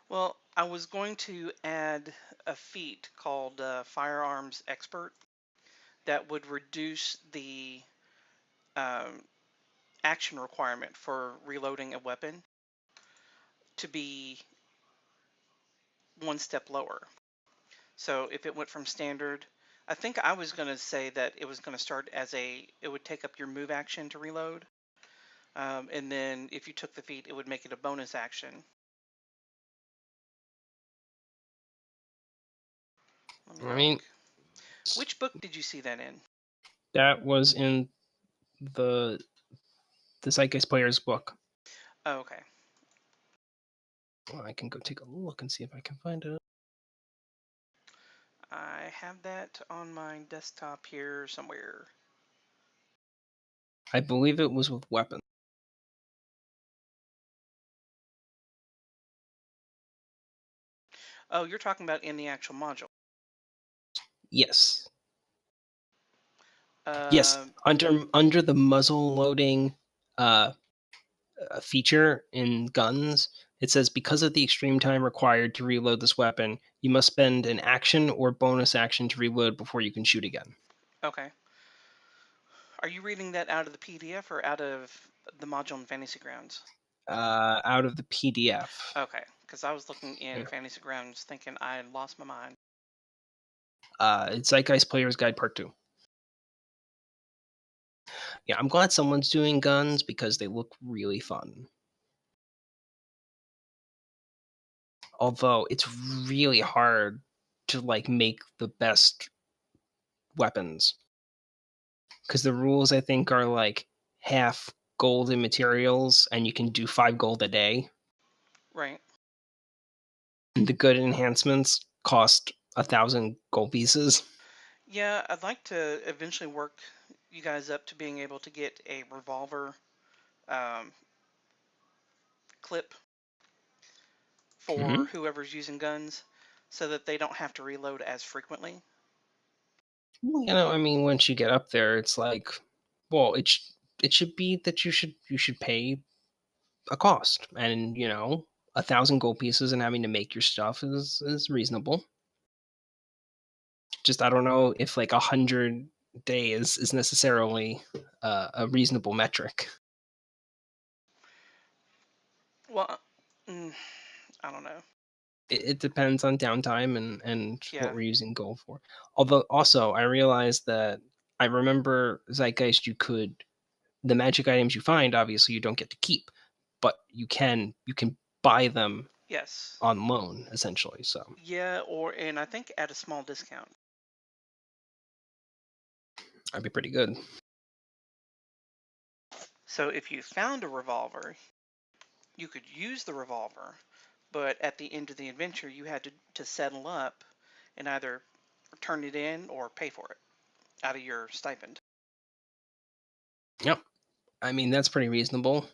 Well, I was going to add a feat called Firearms Expert that would reduce the um, action requirement for reloading a weapon to be one step lower. So if it went from standard, I think I was going to say that it was going to start as it would take up your move action to reload. And then if you took the feat, it would make it a bonus action. Let me I look. mean, Which book did you see that in? that was in the the Zeitgeist Player's book. Oh, okay. Well, I can go take a look and see if I can find it. I have that on my desktop here somewhere. I believe it was with weapons. Oh, you're talking about in the actual module. Yes, yes. Uh, Under the muzzle loading uh, feature in guns, it says because of the extreme time required to reload this weapon, you must spend an action or bonus action to reload before you can shoot again. okay. Are you reading that out of the PDF or out of the module in Fantasy Grounds? Out of the PDF. Okay, because I was looking in Yeah. Fantasy Grounds thinking I had lost my mind. It's Zeitgeist Player's Guide Part 2. Yeah, I'm glad someone's doing guns because they look really fun. Although it's really hard to like make the best weapons because the rules I think are like half gold in materials and you can do 5 gold a day. Right. And the good enhancements cost 1,000 gold pieces. Yeah, I'd like to eventually work you guys up to being able to get a revolver um, clip Hmm. for whoever's using guns, so that they don't have to reload as frequently. Well, I mean, once you get up there, it's like, well, it should be that you should pay a cost, and 1,000 gold pieces and having to make your stuff is reasonable. Just I don't know if like 100 days is necessarily a reasonable metric. Well, mm, I don't know. It depends on downtime and what Yeah. we're using gold for. Although also I realized that I remember Zeitgeist, the magic items you find, obviously you don't get to keep, but you can buy them Yes. on loan essentially. So Yeah, and I think at a small discount. that'd be pretty good. So if you found a revolver, you could use the revolver, but at the end of the adventure, you had to settle up and either turn it in or pay for it out of your stipend. Yep. I mean that's pretty reasonable.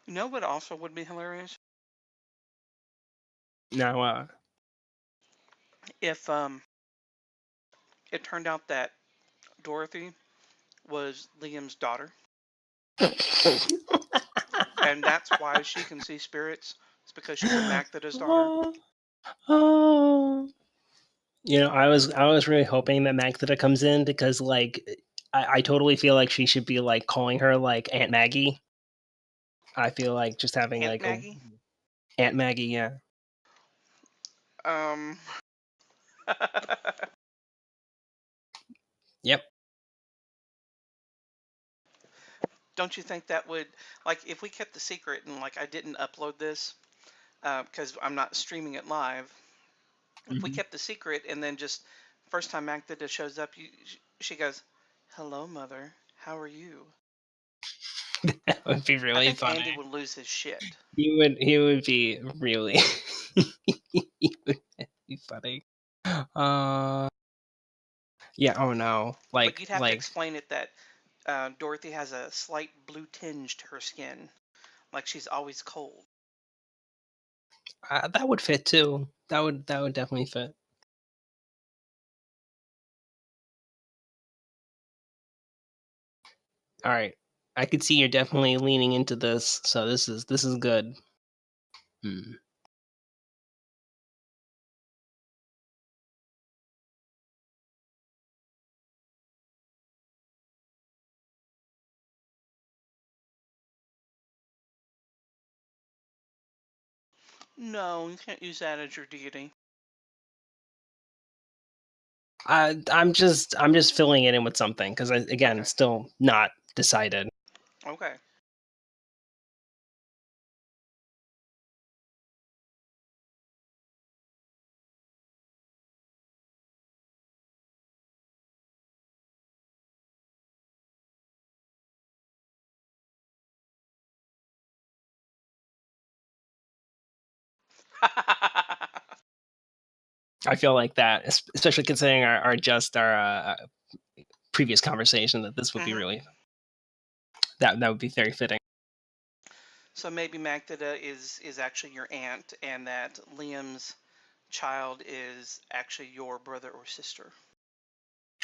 You know what also would be hilarious? Now If it turned out that Dorothy was Liam's daughter, and that's why she can see spirits. It's because she's a Magdada's daughter. Oh. I was really hoping that Magda comes in because like I totally feel like she should be like calling her like Aunt Maggie. I feel like just having Aunt like a Maggie. Aunt Maggie, yeah. Um, Yep. don't you think that would, like, if we kept the secret and like I didn't upload this because I'm not streaming it live, if we Mhm. kept the secret and then just first time Magda shows up, she goes, "Hello, mother. How are you?" That would be I really think funny. Andy would lose his shit. He would be really he would be funny. Uh yeah, oh no. But Like you'd have to like explain it that Dorothy has a slight blue tinge to her skin, like she's always cold. that would fit too. That would definitely fit. All right. I could see you're definitely leaning into this, so this is good. Hmm. No, you can't use that as your deity. I'm just filling it in with something because again, Okay. still not decided. Okay. I feel like that, especially considering our previous conversation, that this would be hmm really that would be very fitting. So maybe Magdada is actually your aunt, and that Liam's child is actually your brother or sister.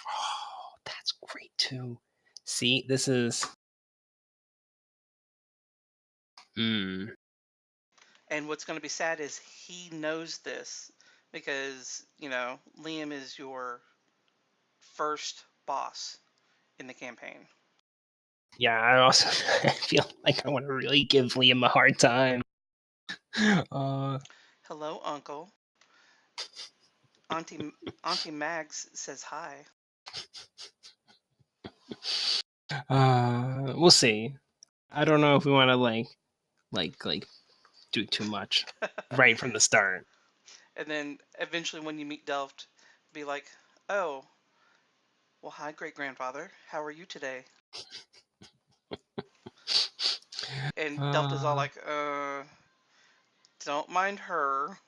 Oh, that's great too. See, this is. Hmm. And what's going to be sad is he knows this because, Liam is your first boss in the campaign. Yeah, I also I feel like I want to really give Liam a hard time. Uh, Hello, Uncle. Auntie Auntie Mags says hi. we'll see. I don't know if we want to like do too much right from the start. And then eventually, when you meet Delft, be like, "Oh, well, hi, great grandfather. How are you today?" And Delft is all Uh, like, don't mind her."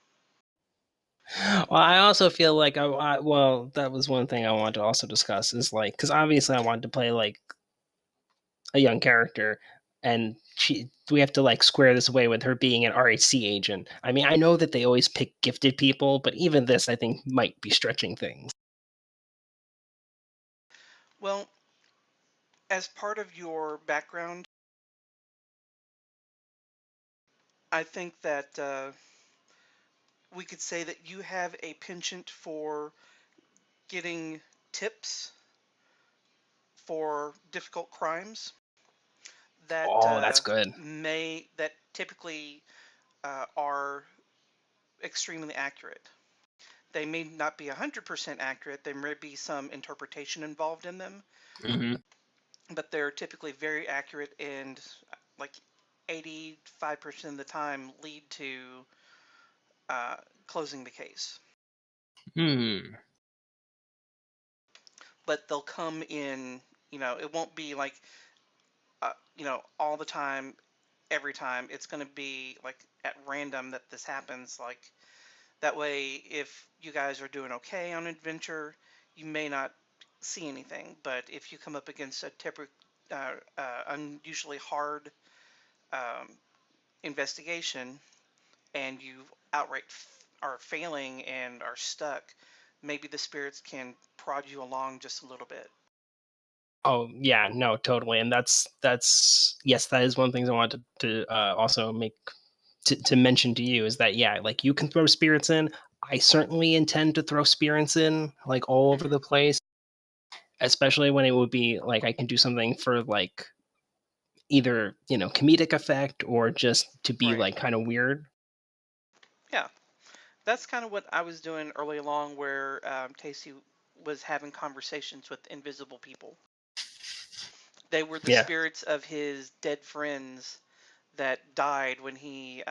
well, I also feel like well, that was one thing I wanted to also discuss is like because obviously I wanted to play like a young character, and we have to like square this away with her being an RHC agent. I mean, I know that they always pick gifted people, but even this I think might be stretching things. Well, as part of your background, I think that we could say that you have a penchant for getting tips for difficult crimes that Oh, that's good. that typically are extremely accurate. They may not be 100% accurate. There may be some interpretation involved in them, Hmm. but they're typically very accurate and like 85% of the time lead to uh, closing the case. Hmm. But they'll come in, it won't be like, all the time, every time. It's going to be like at random that this happens. Like that way, if you guys are doing okay on an adventure, you may not see anything. But if you come up against a unusually hard um, investigation and you outright are failing and are stuck, maybe the spirits can prod you along just a little bit. Oh yeah, no, totally, and that's yes, that is one of the things I wanted to also make to mention to you is that yeah, like you can throw spirits in. I certainly intend to throw spirits in like all over Hmm. the place, especially when it would be like I can do something for like either comedic effect or just to be Right. like kind of weird. Yeah. That's kind of what I was doing early along, where Tasty was having conversations with invisible people. They were the Yeah. spirits of his dead friends that died when he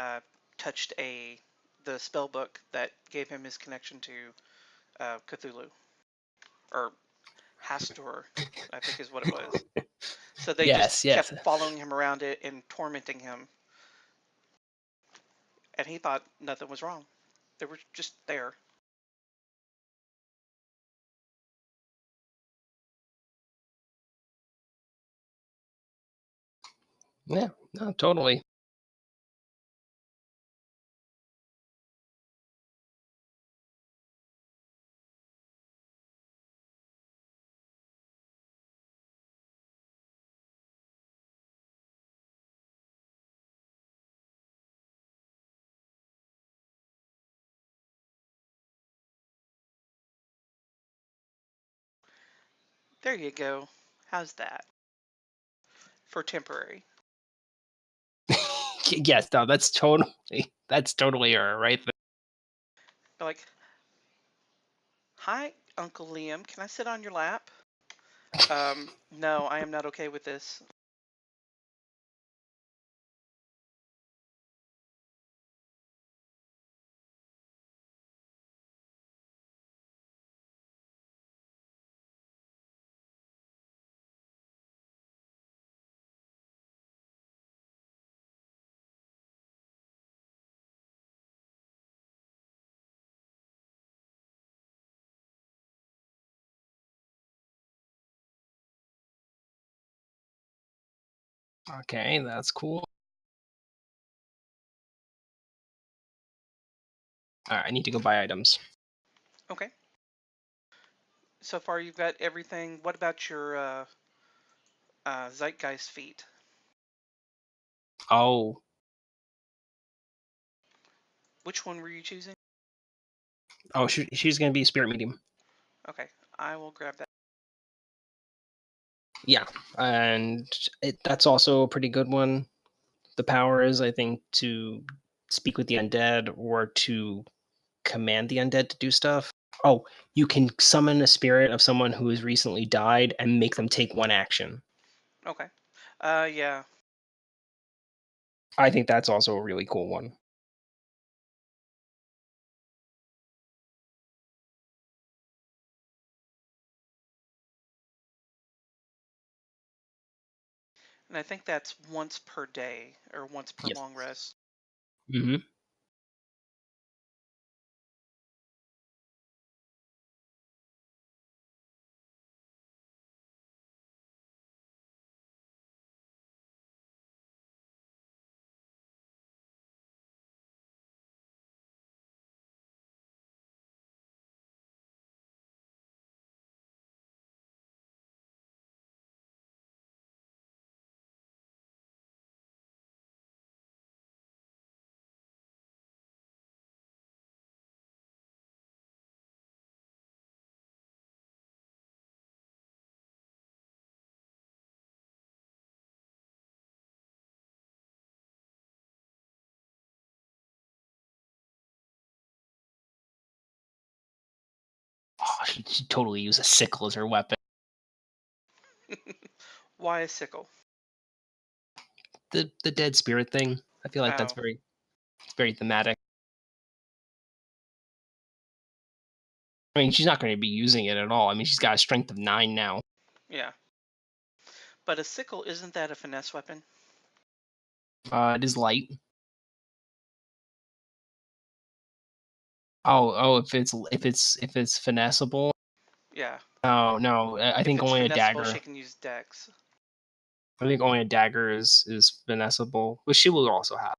touched the spell book that gave him his connection to Cthulhu, or Hastur, I think is what it was. So they just Yes. Yes. kept following him around it and tormenting him, and he thought nothing was wrong. They were just there. Yeah. No. Totally. There you go. How's that for temporary? Yes. No. That's totally her right there. Like, hi, Uncle Liam. Can I sit on your lap? No, I am not okay with this. Okay. That's cool. All right. I need to go buy items. Okay. So far, you've got everything. What about your Zeitgeist feat? Oh. Which one were you choosing? Oh. She's gonna be a spirit medium. Okay, I will grab that. Yeah. And that's also a pretty good one. The power is, I think, to speak with the undead or to command the undead to do stuff. Oh, you can summon a spirit of someone who has recently died and make them take one action. Okay. Yeah. I think that's also a really cool one. And I think that's once per day or once per Yes. long rest. Mm-hmm. Oh, she'd totally use a sickle as her weapon. Why a sickle? The dead spirit thing. I feel like that's Oh, very thematic. I mean, she's not going to be using it at all. I mean, she's got a strength of 9 now. yeah. But a sickle, isn't that a finesse weapon? It is light. Oh, if it's finessable. Yeah. No, I If think it's only a finessable, dagger. she can use dex. I think only a dagger is finessable, which she will also have.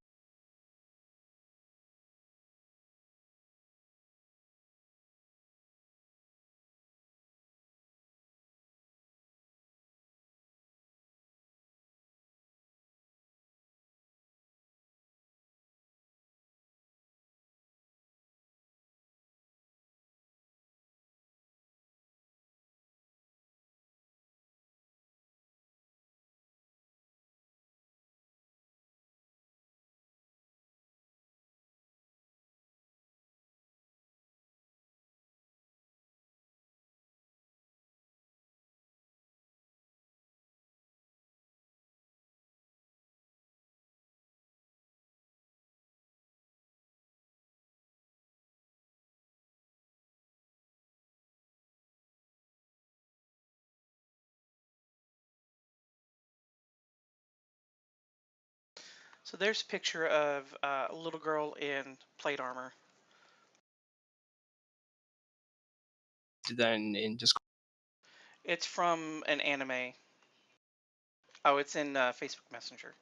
So there's a picture of a little girl in plate armor. Then in just It's from an anime. Oh, it's in Facebook Messenger.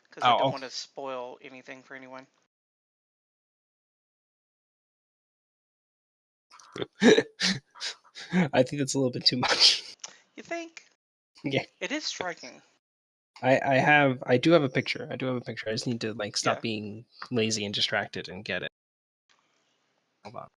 Because I don't oh, want to spoil anything for anyone. I think that's a little bit too much. You think? Yeah, It is striking. I do have a picture. I just need to stop Yeah. being lazy and distracted and get it. Hold on.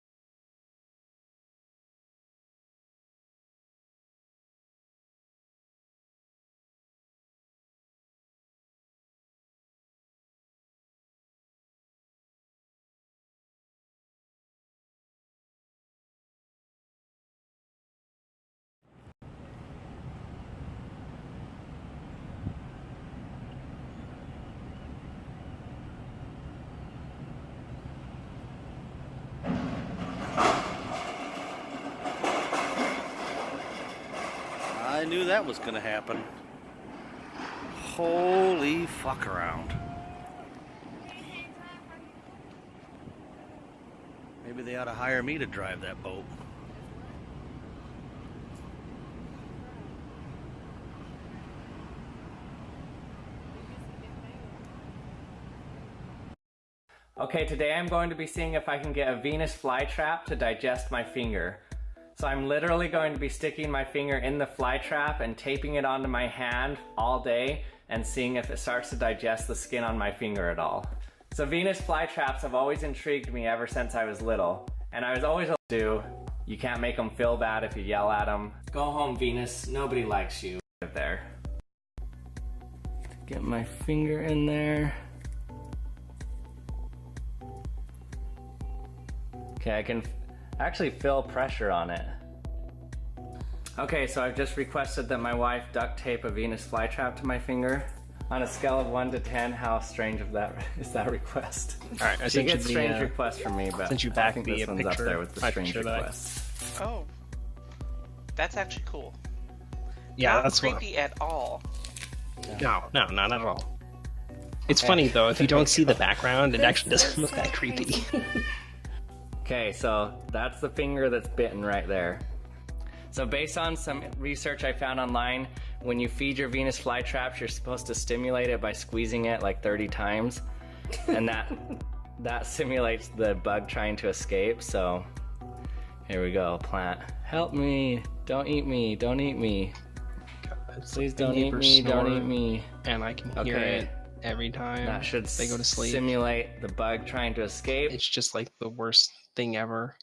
I knew that was going to happen. Holy fuck around. Maybe they ought to hire me to drive that boat. Okay, today I'm going to be seeing if I can get a Venus flytrap to digest my finger. So I'm literally going to be sticking my finger in the flytrap and taping it onto my hand all day and seeing if it starts to digest the skin on my finger at all. So Venus flytraps have always intrigued me ever since I was little. And I was always do, you can't make them feel bad if you yell at them. Go home, Venus, nobody likes you. There. Get my finger in there. Okay, I can actually feel pressure on it. Okay, so I've just requested that my wife duct tape a Venus flytrap to my finger. On a scale of 1 to 10, how strange of that is that request? All right, I She sent you gets strange requests from me, but sent you I back think the this one's up picture. there with the My strange picture that requests. Oh, that's actually cool. Yeah, Not that's creepy at all. No, not at all. It's funny though, if you don't see the background, it actually doesn't look that creepy. Okay, so that's the finger that's bitten right there. So based on some research I found online, when you feed your Venus flytraps, you're supposed to stimulate it by squeezing it like 30 times. And that simulates the bug trying to escape. So here we go, plant. Help me, don't eat me, don't eat me. Please don't eat me, don't eat me. And I can hear it every time That should they go to sleep. simulate the bug trying to escape. It's just like the worst thing ever.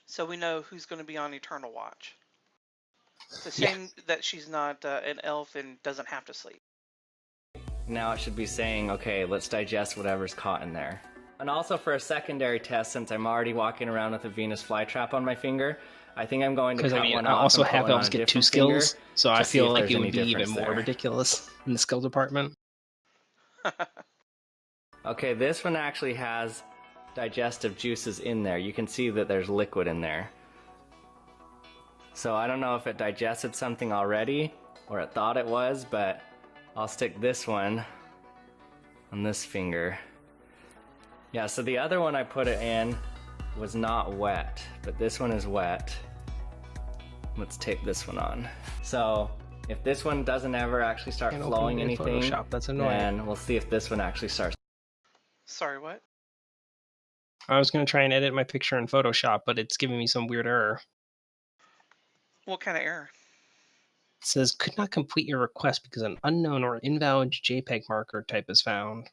So we know who's going to be on Eternal Watch. It's a shame that she's not an elf and doesn't have to sleep. Now it should be saying, okay, let's digest whatever's caught in there. And also for a secondary test, since I'm already walking around with a Venus flytrap on my finger, I think I'm going to Because cut I mean, one I off also and put have one on elves a get 2 different skills, finger so I to see if feel like there's it any would be even difference more there. ridiculous in the skill department. Okay, this one actually has digestive juices in there. You can see that there's liquid in there. So I don't know if it digested something already or it thought it was, but I'll stick this one on this finger. Yeah, so the other one I put it in was not wet, but this one is wet. Let's tape this one on. So if this one doesn't ever actually start Can't flowing open it in anything, Photoshop, that's annoying. then we'll see if this one actually starts. Sorry, what? I was going to try and edit my picture in Photoshop, but it's giving me some weird error. What kind of error? It says, could not complete your request because an unknown or invalid JPEG marker type is found.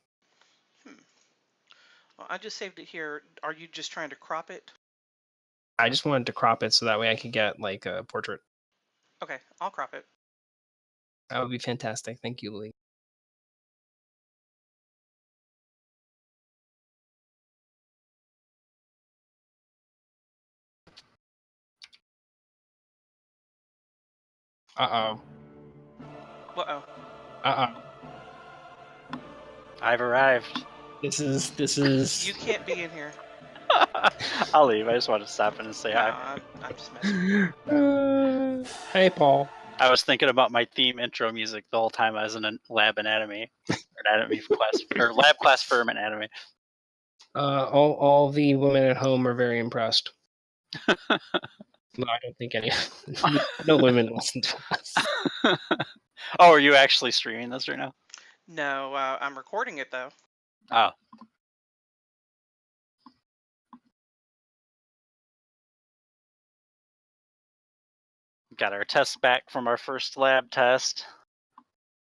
Well, I just saved it here. Are you just trying to crop it? I just wanted to crop it so that way I could get like a portrait. Okay, I'll crop it. That would be fantastic. Thank you, Lee. Uh-oh. Uh-oh. Uh-oh. I've arrived. This is... You can't be in here. I'll leave. I just wanted to stop in and say No, hi. I'm just messing. Hey, Paul. I was thinking about my theme intro music the whole time I was in a lab anatomy. Or anatomy class, or lab class for anatomy. All the women at home are very impressed. No, I don't think any. No women listen to us. Oh, are you actually streaming this right now? No, I'm recording it though. Oh. Got our test back from our first lab test.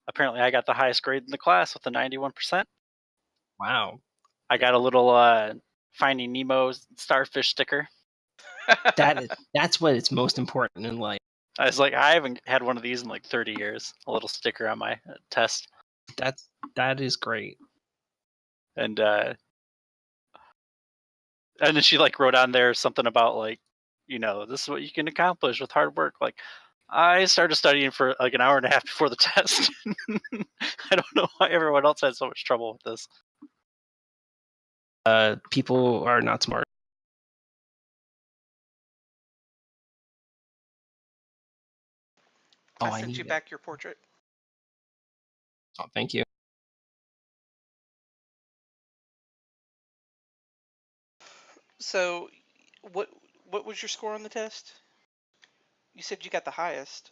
Apparently I got the highest grade in the class with a 91%. Wow. I got a little Finding Nemo starfish sticker. That's what is most important in life. I was like, I haven't had one of these in like 30 years. A little sticker on my test. That is great. And then she like wrote on there something about like, you know, this is what you can accomplish with hard work. Like, I started studying for like an hour and a half before the test. I don't know why everyone else had so much trouble with this. People are not smart. I sent you back your portrait. Oh, thank you. So, what was your score on the test? You said you got the highest.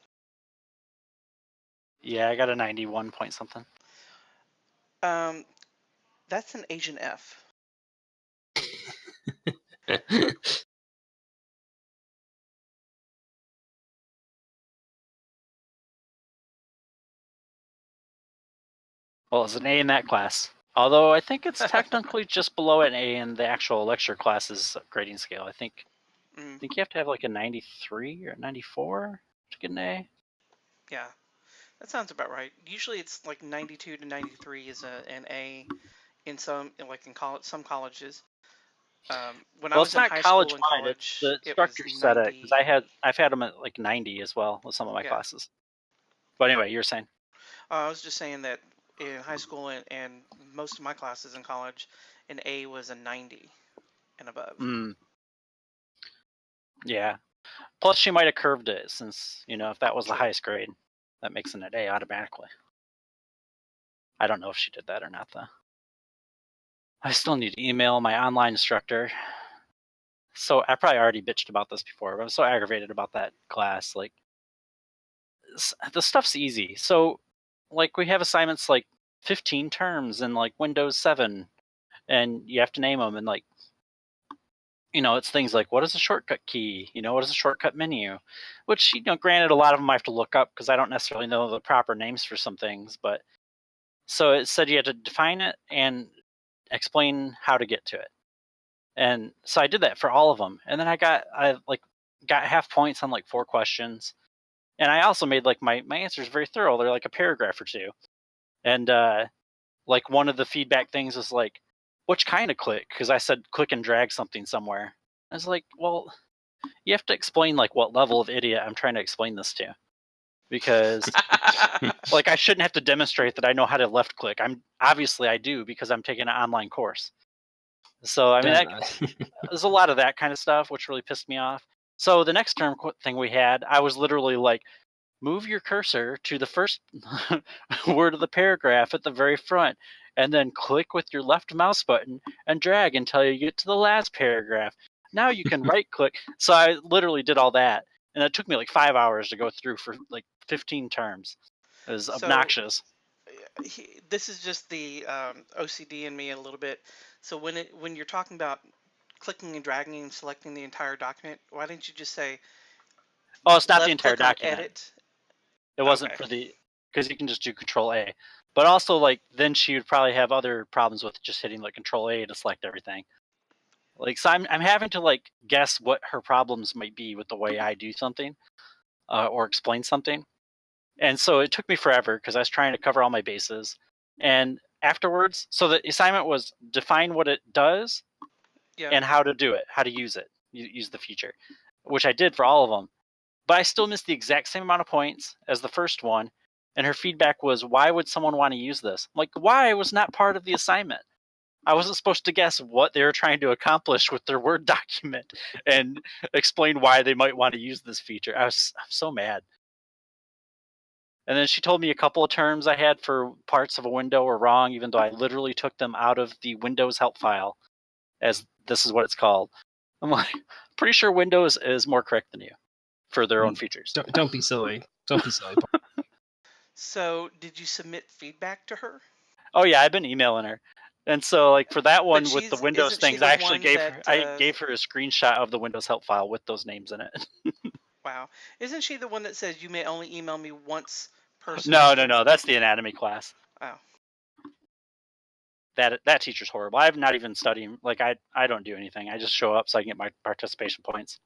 Yeah, I got a 91 point something. That's an Asian F. Well, it's an A in that class. Although I think it's technically just below an A in the actual lecture classes grading scale. I think you have to have like a 93 or 94 to get an A. Yeah, that sounds about right. Usually it's like 92 to 93 is an A in some some colleges. When I was in high school and college, the it was instructor said it 90. because I've had them at like 90 as well with some of my classes. But anyway, you're saying. I was just saying that in high school and most of my classes in college, an A was a 90 and above. Yeah. Plus, she might have curved it since, if that was the highest grade, that makes it an A automatically. I don't know if she did that or not, though. I still need to email my online instructor. So I probably already bitched about this before, but I'm so aggravated about that class. Like, the stuff's easy. So, like, we have assignments like 15 terms in like Windows 7, and you have to name them, and like, it's things like, what is a shortcut key? What is a shortcut menu? Which, granted, a lot of them I have to look up because I don't necessarily know the proper names for some things. But so it said you had to define it and explain how to get to it. And so I did that for all of them. And then I got half points on like 4 questions. And I also made like my answers very thorough. They're like a paragraph or 2. And like one of the feedback things is like, which kind of click? Because I said click and drag something somewhere. I was like, well, you have to explain like what level of idiot I'm trying to explain this to. Because like I shouldn't have to demonstrate that I know how to left click. Obviously I do because I'm taking an online course. So I mean, there's a lot of that kind of stuff, which really pissed me off. So the next term thing we had, I was literally like, move your cursor to the first word of the paragraph at the very front, and then click with your left mouse button and drag until you get to the last paragraph. Now you can right click. So I literally did all that, and it took me like 5 hours to go through for like 15 terms. It was obnoxious. This is just the OCD in me a little bit. So when you're talking about clicking and dragging and selecting the entire document, why didn't you just say? Oh, it's not the entire document. Edit. It wasn't for because you can just do Control A. But also, like, then she would probably have other problems with just hitting like Control A to select everything. Like, so I'm having to like guess what her problems might be with the way I do something, or explain something. And so it took me forever because I was trying to cover all my bases. And afterwards, so the assignment was define what it does and how to do it, how to use it, use the feature, which I did for all of them. But I still missed the exact same amount of points as the first one. And her feedback was, why would someone want to use this? I'm like, why was not part of the assignment? I wasn't supposed to guess what they were trying to accomplish with their Word document and explain why they might want to use this feature. I'm so mad. And then she told me a couple of terms I had for parts of a window were wrong, even though I literally took them out of the Windows help file, as this is what it's called. I'm like, pretty sure Windows is more correct than you for their own features. Don't be silly. Don't be silly. So, did you submit feedback to her? Oh yeah, I've been emailing her. And so, like for that one with the Windows things, I actually gave her a screenshot of the Windows help file with those names in it. Wow. Isn't she the one that says you may only email me once per semester? No. That's the anatomy class. Oh. That teacher's horrible. I'm not even studying. Like I don't do anything. I just show up so I can get my participation points.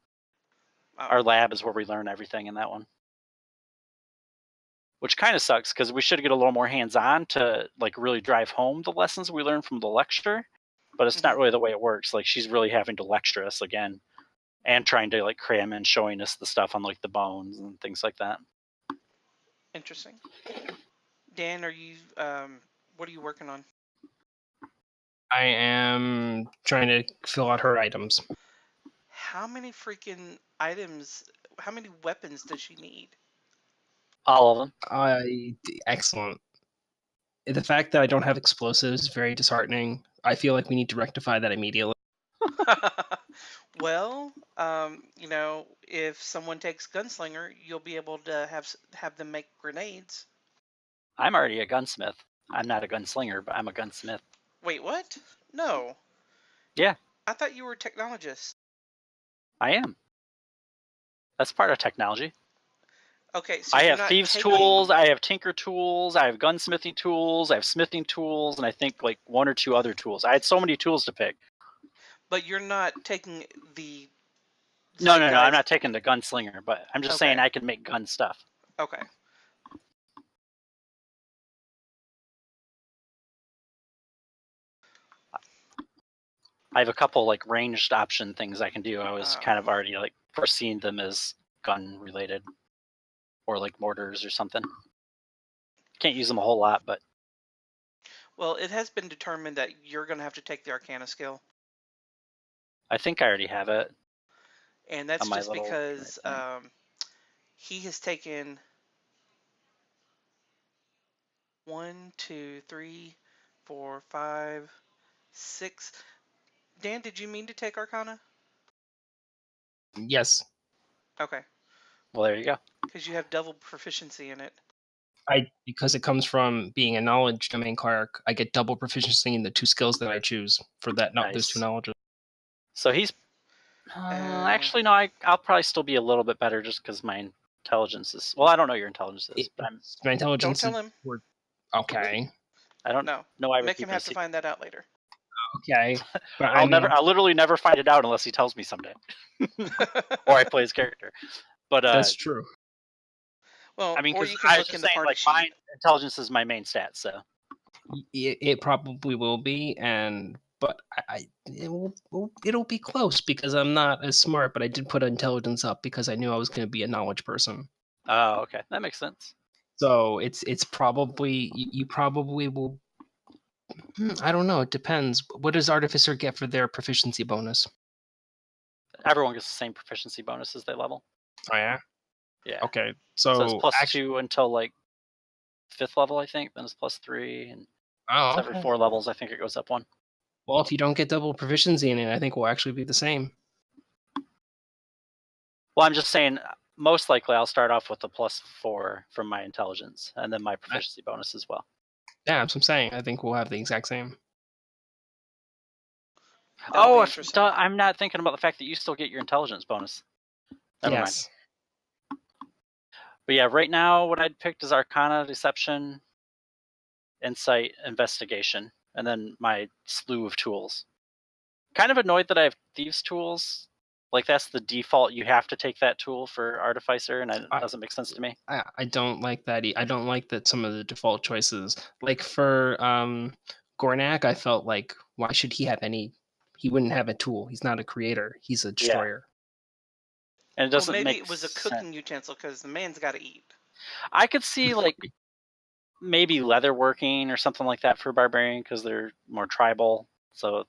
Oh. Our lab is where we learn everything in that one. Which kind of sucks because we should get a little more hands-on to like really drive home the lessons we learn from the lecture. But it's not really the way it works. Like she's really having to lecture us again. And trying to like cram in showing us the stuff on like the bones and things like that. Interesting. Dan, are you what are you working on? I am trying to fill out her items. How many freaking items, how many weapons does she need? All of them. Excellent. The fact that I don't have explosives is very disheartening. I feel like we need to rectify that immediately. Well, if someone takes gunslinger, you'll be able to have them make grenades. I'm already a gunsmith. I'm not a gunslinger, but I'm a gunsmith. Wait, what? No. Yeah. I thought you were a technologist. I am. That's part of technology. Okay, so I have thieves' tools, I have tinker tools, I have gunsmithing tools, I have smithing tools, and I think like 1 or 2 other tools. I had so many tools to pick. But you're not taking the... No, I'm not taking the gunslinger, but I'm just saying I can make gun stuff. Okay. I have a couple like ranged option things I can do. I was kind of already like foreseeing them as gun related. Or like mortars or something. Can't use them a whole lot, but Well, it has been determined that you're going to have to take the Arcana skill. I think I already have it. And that's On my just little because thing. he has taken 1, 2, 3, 4, 5, 6. Dan, did you mean to take Arcana? Yes. Okay. Well, there you go. Because you have double proficiency in it. Because it comes from being a knowledge domain cleric, I get double proficiency in the 2 skills that I choose for that those 2 Nice. knowledges. So he's actually no. I'll probably still be a little bit better just because my intelligence is. Well, I don't know your intelligence is, but my intelligence. Don't tell him. Okay. I don't know. I would Make him have to find that out later. Okay. But I'll literally never find it out unless he tells me someday, or I play his character. But that's true. Well, I mean, or because you can I look was in just the saying, party like, sheet. my intelligence is my main stat, so it probably will be, but it'll be close because I'm not as smart, but I did put intelligence up because I knew I was going to be a knowledge person. Oh, okay, that makes sense. So it's probably you probably will. I don't know. It depends. What does Artificer get for their proficiency bonus? Everyone gets the same proficiency bonus as they level. Oh yeah. Yeah. Okay. So it's +2 until like 5th level, I think. Then it's +3, and every 4 levels, I think it goes up 1. Well, if you don't get double proficiency in it, I think we'll actually be the same. Well, I'm just saying, most likely I'll start off with a +4 from my intelligence, and then my proficiency bonus as well. Yeah, that's what I'm saying. I think we'll have the exact same. I'm not thinking about the fact that you still get your intelligence bonus. Never mind. But yeah, right now what I'd picked is Arcana, Deception, Insight, Investigation, and then my slew of tools. Kind of annoyed that I have Thieves' Tools. Like, that's the default. You have to take that tool for Artificer, and it doesn't make sense to me. I don't like that. I don't like that some of the default choices. Like for Gornak, I felt like, why should he have any? He wouldn't have a tool. He's not a creator. He's a destroyer. Yeah. And it doesn't maybe make it was a cooking utensil because the man's got to eat. I could see like maybe leatherworking or something like that for Barbarian because they're more tribal. So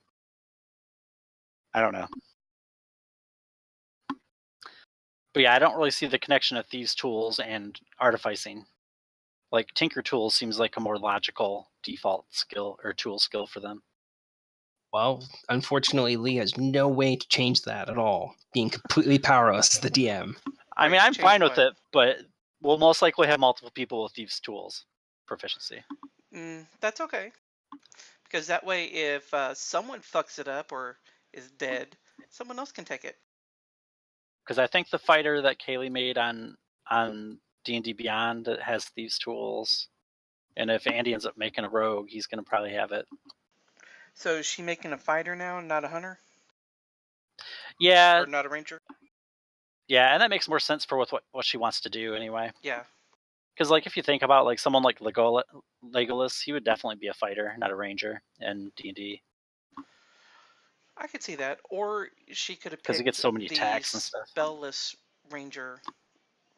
I don't know. But yeah, I don't really see the connection of Thieves' Tools and Artificing. Like, Tinker Tools seems like a more logical default skill or tool skill for them. Well, unfortunately, Lee has no way to change that at all, being completely powerless as the DM. I mean, I'm fine with it, but we'll most likely have multiple people with Thieves' Tools proficiency. That's okay. Because that way, if someone fucks it up or is dead, someone else can take it. Because I think the fighter that Kaylee made on D&D Beyond has Thieves' Tools. And if Andy ends up making a rogue, he's going to probably have it. So is she making a fighter now, not a hunter? Yeah. Or not a ranger? Yeah, and that makes more sense for what she wants to do anyway. Yeah. Because, like, if you think about, like, someone like Legolas, he would definitely be a fighter, not a ranger in D&D. I could see that. Or she could have picked because he gets so many attacks and stuff. Spellless ranger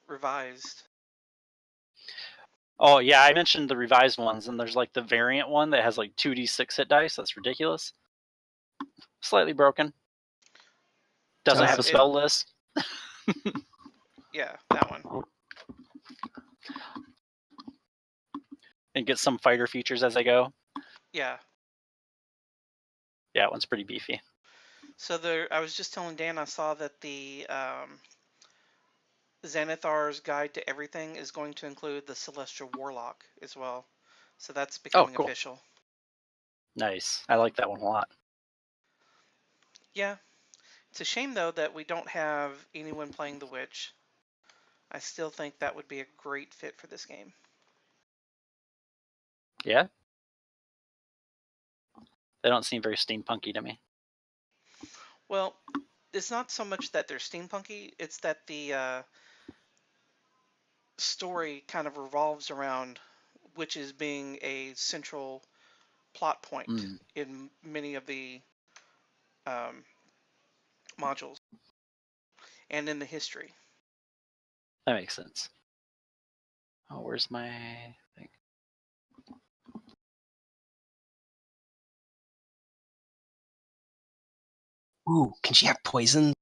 revised. Oh, yeah, I mentioned the revised ones, and there's, like, the variant one that has, like, 2d6 hit dice. That's ridiculous. Slightly broken. Doesn't have a spell list. Yeah, that one. And get some fighter features as they go. Yeah. Yeah, that one's pretty beefy. So I was just telling Dan I saw that the Xanathar's Guide to Everything is going to include the Celestial Warlock as well. So that's becoming official. Nice. I like that one a lot. Yeah. It's a shame, though, that we don't have anyone playing the Witch. I still think that would be a great fit for this game. Yeah? They don't seem very steampunky to me. Well, it's not so much that they're steampunky, it's that the story kind of revolves around witches being a central plot point in many of the modules and in the history. That makes sense. Oh, where's my thing? Ooh, can she have poison?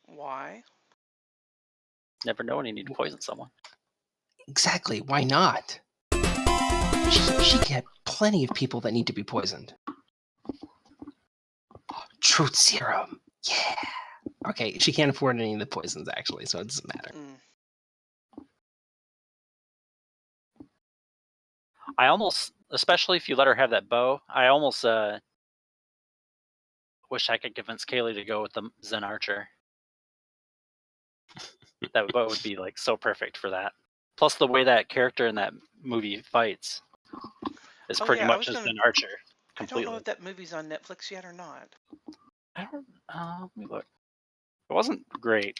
Why? Never know when you need to poison someone. Exactly. Why not? She can have plenty of people that need to be poisoned. Truth serum. Yeah. Okay, she can't afford any of the poisons actually, so it doesn't matter. I almost, especially if you let her have that bow, I almost wish I could convince Kaylee to go with the Zen Archer. That bow would be like so perfect for that. Plus, the way that character in that movie fights is pretty much a Zen Archer. Completely. I don't know if that movie's on Netflix yet or not. I don't. Let me look. It wasn't great.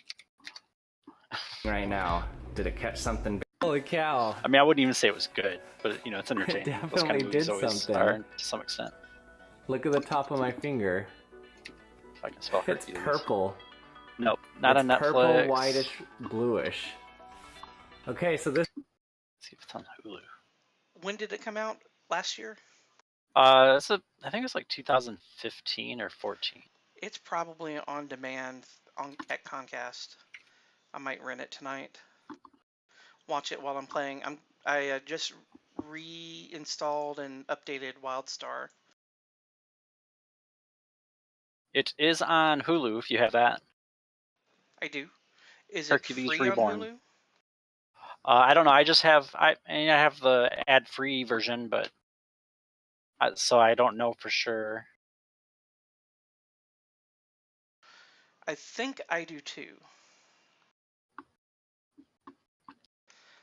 Right now, did it catch something? Holy cow! I mean, I wouldn't even say it was good, but you know, it's entertaining. It Those kind of definitely movies did always something. are to some extent. Look at the top of my finger. If I can spell It's Hercules. purple. Nope, not It's on Netflix. Purple, whitish, bluish. Okay, so this. Let's see if it's on Hulu. When did it come out? Last year? I think it's like 2015 or 14. It's probably on demand at Comcast. I might rent it tonight. Watch it while I'm playing. I just reinstalled and updated WildStar. It is on Hulu if you have that. I do. Is Hercules it free Reborn. on Hulu? I don't know. I just have I have the ad-free version, but so I don't know for sure. I think I do too.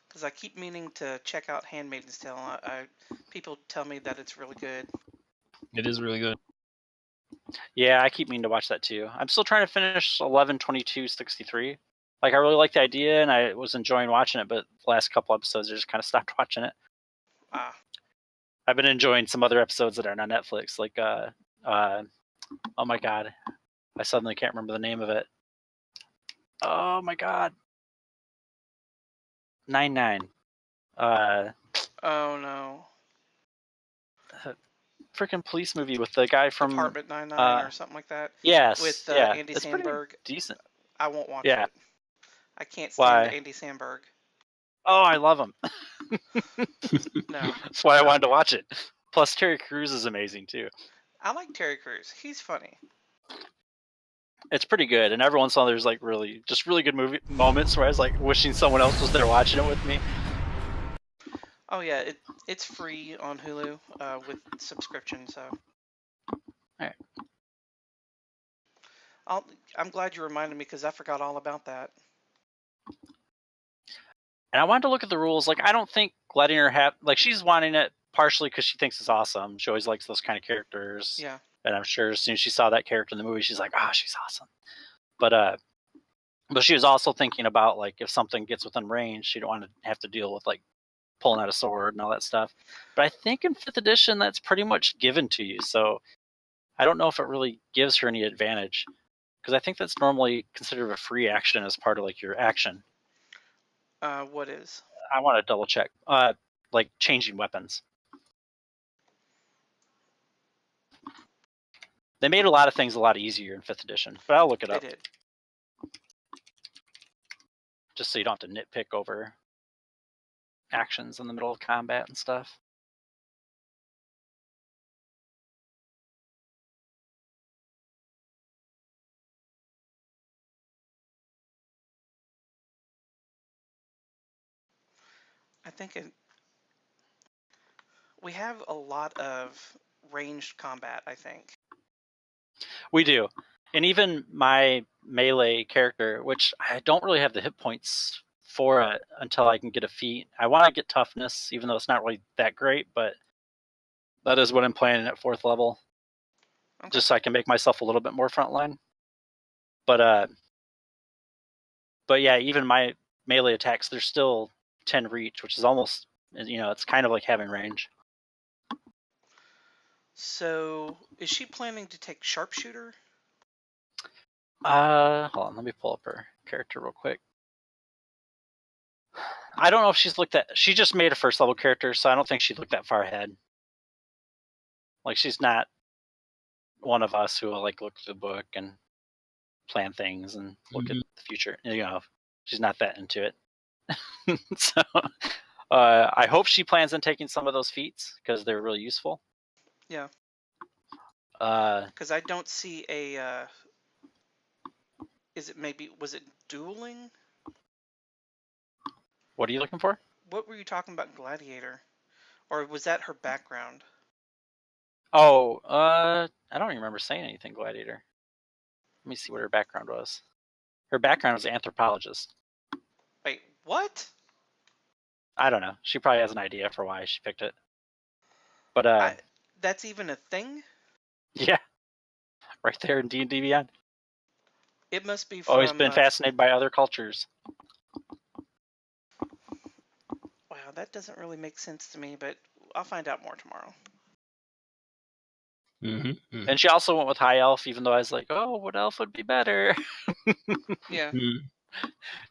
Because I keep meaning to check out Handmaid's Tale. People tell me that it's really good. It is really good. Yeah, I keep meaning to watch that too. I'm still trying to finish 11/22/63. Like, I really like the idea, and I was enjoying watching it, but the last couple episodes, I just kind of stopped watching it. I've been enjoying some other episodes that aren't on Netflix, like, oh my god, I suddenly can't remember the name of it. Oh my god. 9-9. Oh no. Freaking police movie with the guy from Department 99 or something like that. Yes. With yeah, Andy it's Samberg. Decent. I won't watch Yeah. it. I can't stand Why? Andy Samberg. Oh, I love him. No. That's why I wanted to watch it. Plus, Terry Crews is amazing too. I like Terry Crews. He's funny. It's pretty good, and every once in a while there's like really good movie moments where I was like wishing someone else was there watching it with me. Oh yeah, it's free on Hulu with subscription, so. All right. I'm glad you reminded me because I forgot all about that. And I wanted to look at the rules. Like, I don't think letting her have, like, she's wanting it partially because she thinks it's awesome. She always likes those kind of characters. Yeah. And I'm sure as soon as she saw that character in the movie, she's like, oh, she's awesome. But she was also thinking about, like, if something gets within range, she don't want to have to deal with, like, pulling out a sword and all that stuff. But I think in 5th edition, that's pretty much given to you. So I don't know if it really gives her any advantage. Because I think that's normally considered a free action as part of, like, your action. What is? I want to double check. Like changing weapons. They made a lot of things a lot easier in 5th edition, but I'll look it up. They did. Just so you don't have to nitpick over actions in the middle of combat and stuff. I think we have a lot of ranged combat, I think. We do. And even my melee character, which I don't really have the hit points for it until I can get a feat. I want to get toughness, even though it's not really that great, but that is what I'm playing at 4th level. Okay. Just so I can make myself a little bit more frontline. But yeah, even my melee attacks, they're still 10 reach, which is almost, it's kind of like having range. So, is she planning to take sharpshooter? Hold on, let me pull up her character real quick. I don't know if she's looked at. She just made a first level character, so I don't think she looked that far ahead. Like she's not one of us who will like look through the book and plan things and look at the future. You know, she's not that into it. So I hope she plans on taking some of those feats because they're really useful. Yeah. Uh, Because I don't see a. Was it dueling? what are you looking for? What were you talking about, Gladiator? Or was that her background? Oh, I don't even remember saying anything, Gladiator. Let me see what her background was. Her background was anthropologist. Wait, what? I don't know. She probably has an idea for why she picked it. But that's even a thing? Yeah, right there in D&D Beyond. It must be from... Always been fascinated by other cultures. Wow, that doesn't really make sense to me, but I'll find out more tomorrow. And she also went with High Elf, even though I was like, oh, what elf would be better? Yeah. You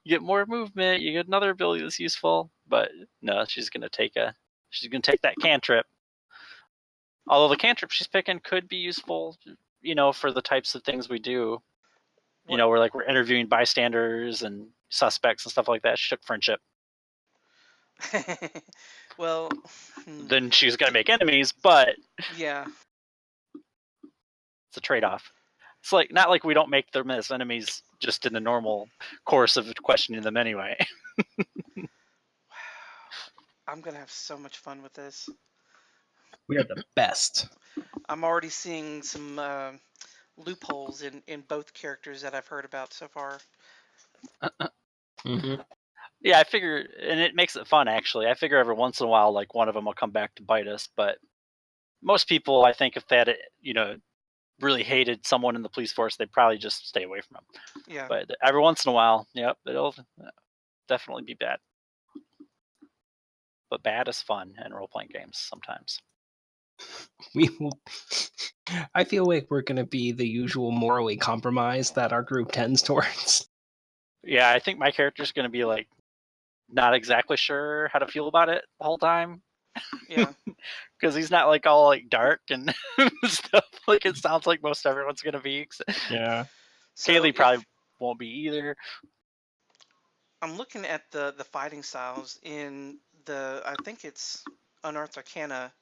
get more movement, you get another ability that's useful. But no, she's gonna take that cantrip. Although the cantrip she's picking could be useful, for the types of things we do. What? We're interviewing bystanders and suspects and stuff like that. She took friendship. Well... Then she's gonna make enemies, but... Yeah. It's a trade-off. It's like not like we don't make them as enemies just in the normal course of questioning them anyway. Wow. I'm gonna have so much fun with this. We are the best. I'm already seeing some loopholes in both characters that I've heard about so far. Yeah, I figure, and it makes it fun actually. I figure every once in a while, like one of them will come back to bite us. But most people, I think, if that really hated someone in the police force, they'd probably just stay away from them. Yeah. But every once in a while, yep, it'll definitely be bad. But bad is fun in role-playing games sometimes. I feel like we're going to be the usual morally compromised that our group tends towards. Yeah, I think my character's going to be like not exactly sure how to feel about it the whole time. Yeah. Because he's not like all like dark and stuff like it sounds like most everyone's going to be. Yeah. So Kaylee probably won't be either. I'm looking at the fighting styles in I think it's Unearthed Arcana.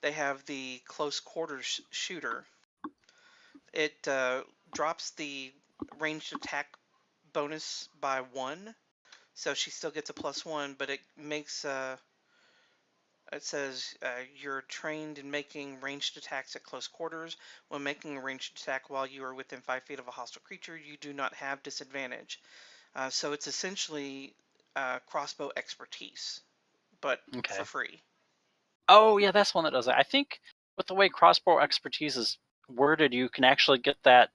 They have the close quarters shooter. It drops the ranged attack bonus by 1, so she still gets a +1, but it makes it says you're trained in making ranged attacks at close quarters. When making a ranged attack while you are within 5 feet of a hostile creature, you do not have disadvantage. So it's essentially crossbow expertise, but for free. Oh yeah, that's one that does it. I think with the way crossbow expertise is worded, you can actually get that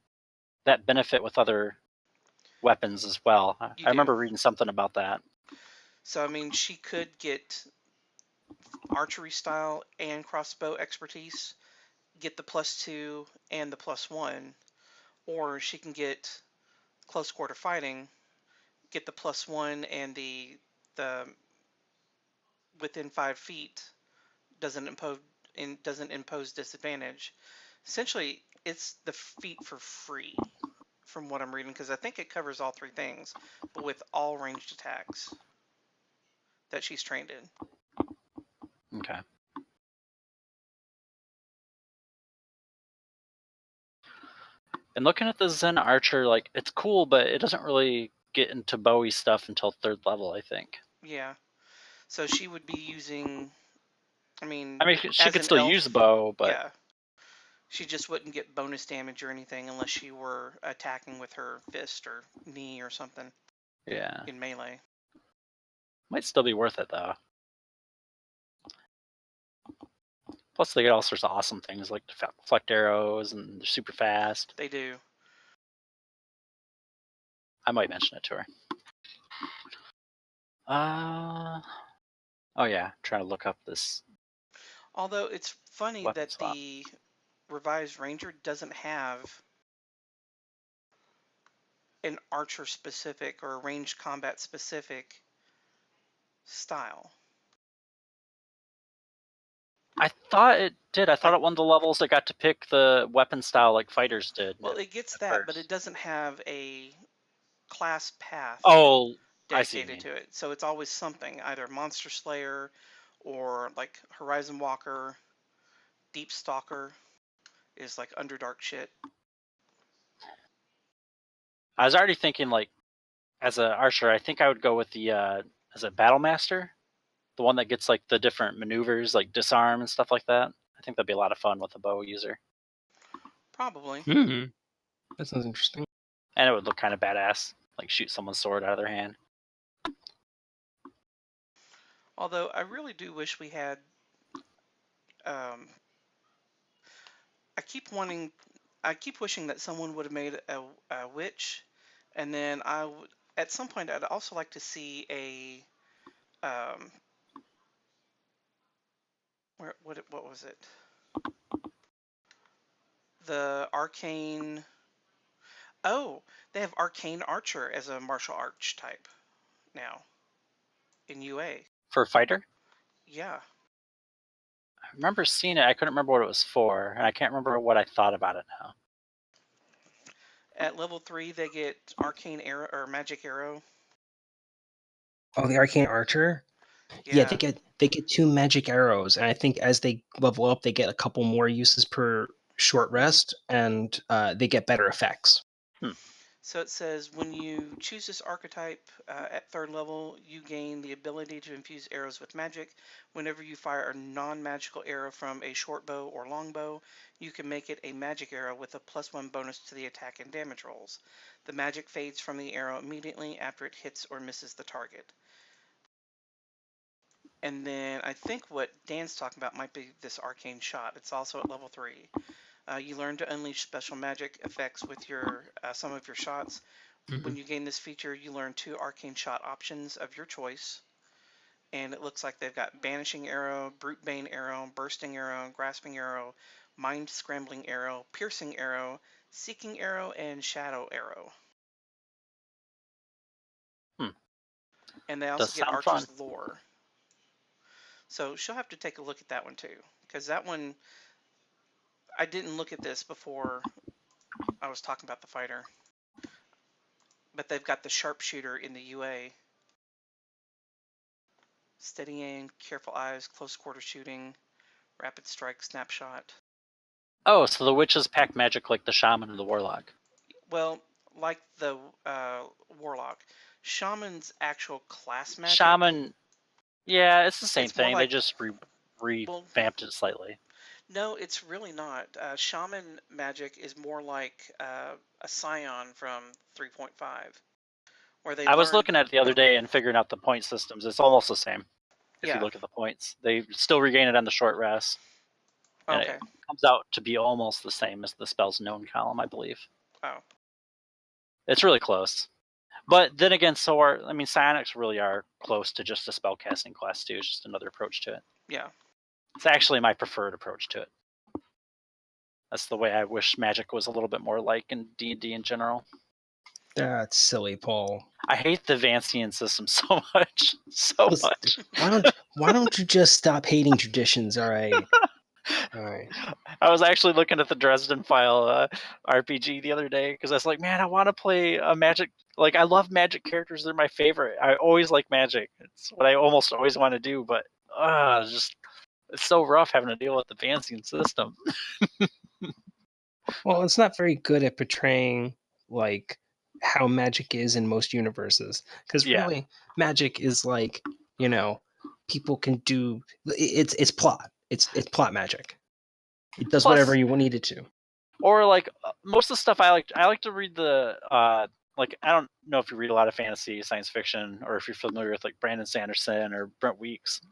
benefit with other weapons as well. I remember reading something about that. So I mean, she could get archery style and crossbow expertise, get the +2 and the +1, or she can get close quarter fighting, get the +1 and the within 5 feet doesn't impose disadvantage. Essentially, it's the feat for free from what I'm reading, because I think it covers all 3 things, but with all ranged attacks that she's trained in. Okay. And looking at the Zen Archer, like it's cool, but it doesn't really get into Bowie stuff until 3rd level, I think. Yeah. So she would be using, I mean she could still use bow, but yeah, she just wouldn't get bonus damage or anything unless she were attacking with her fist or knee or something. Yeah. In melee. Might still be worth it though. Plus, they get all sorts of awesome things like deflect arrows, and they're super fast. They do. I might mention it to her. Oh yeah, I'm trying to look up this. Although it's funny that the revised Ranger doesn't have an archer specific or a ranged combat specific style. I thought it did. I thought Like- at one of the levels it got to pick the weapon style like fighters did. Well, it gets at that, but first. it doesn't have a class path Oh, I see. dedicated to it. So it's always something, either Monster Slayer or like Horizon Walker, Deep Stalker is like Underdark shit. I was already thinking like, as an archer, I think I would go with the as a battle master, the one that gets like the different maneuvers, like disarm and stuff like that. I think that'd be a lot of fun with a bow user, Probably. That sounds interesting. and it would look kind of badass, like shoot someone's sword out of their hand. Although I really do wish we had. I keep wishing that someone would have made a witch, and then at some point I'd also like to see a what was it? The arcane. Oh, they have arcane archer as a martial arts type now in UA. For a fighter, Yeah. I remember seeing it. I couldn't remember what it was for, and I can't remember what I thought about it now. At level 3, they get arcane arrow or magic arrow. Oh, the arcane archer. Yeah, they get 2 magic arrows, and I think as they level up, they get a couple more uses per short rest, and they get better effects. So it says when you choose this archetype at 3rd level, you gain the ability to infuse arrows with magic. Whenever you fire a non-magical arrow from a short bow or long bow, you can make it a magic arrow with a +1 bonus to the attack and damage rolls. The magic fades from the arrow immediately after it hits or misses the target. And then I think what Dan's talking about might be this arcane shot. It's also at level 3. You learn to unleash special magic effects with your some of your shots. When you gain this feature, you learn 2 arcane shot options of your choice. And it looks like they've got Banishing Arrow, Brute Bane Arrow, Bursting Arrow, Grasping Arrow, Mind Scrambling Arrow, Piercing Arrow, Seeking Arrow, and Shadow Arrow. And they also get Archer's Lore. So she'll have to take a look at that one too. Because that one, I didn't look at this before I was talking about the fighter. But they've got the Sharpshooter in the UA. Steady aim, careful eyes, close quarter shooting, rapid strike, snapshot. Oh, so the witches pack magic like the shaman and the warlock. Well, like the warlock. Shaman's actual class magic. Shaman, yeah, it's the same thing. Like, they just revamped it slightly. No, it's really not. Shaman magic is more like a Scion from 3.5. I was looking at it the other day and figuring out the point systems. It's almost the same. If you look at the points, they still regain it on the short rest. And it comes out to be almost the same as the spell's known column, I believe. Oh. It's really close. But then again, psionics really are close to just a spellcasting class too. It's just another approach to it. Yeah. It's actually my preferred approach to it. That's the way I wish Magic was a little bit more like in D&D in general. That's silly, Paul. I hate the Vancian system so much. Much. Why don't you just stop hating traditions, all right? All right. I was actually looking at the Dresden File RPG the other day because I was like, man, I want to play a Magic. Like, I love Magic characters. They're my favorite. I always like Magic. It's what I almost always want to do, but it's so rough having to deal with the Vancian system. Well, it's not very good at portraying, like, how Magic is in most universes. Because really, Magic is like, people can do... It's plot. It's plot magic. It does whatever you need it to. Or like most of the stuff I like to read the like, I don't know if you read a lot of fantasy, science fiction, or if you're familiar with like Brandon Sanderson or Brent Weeks.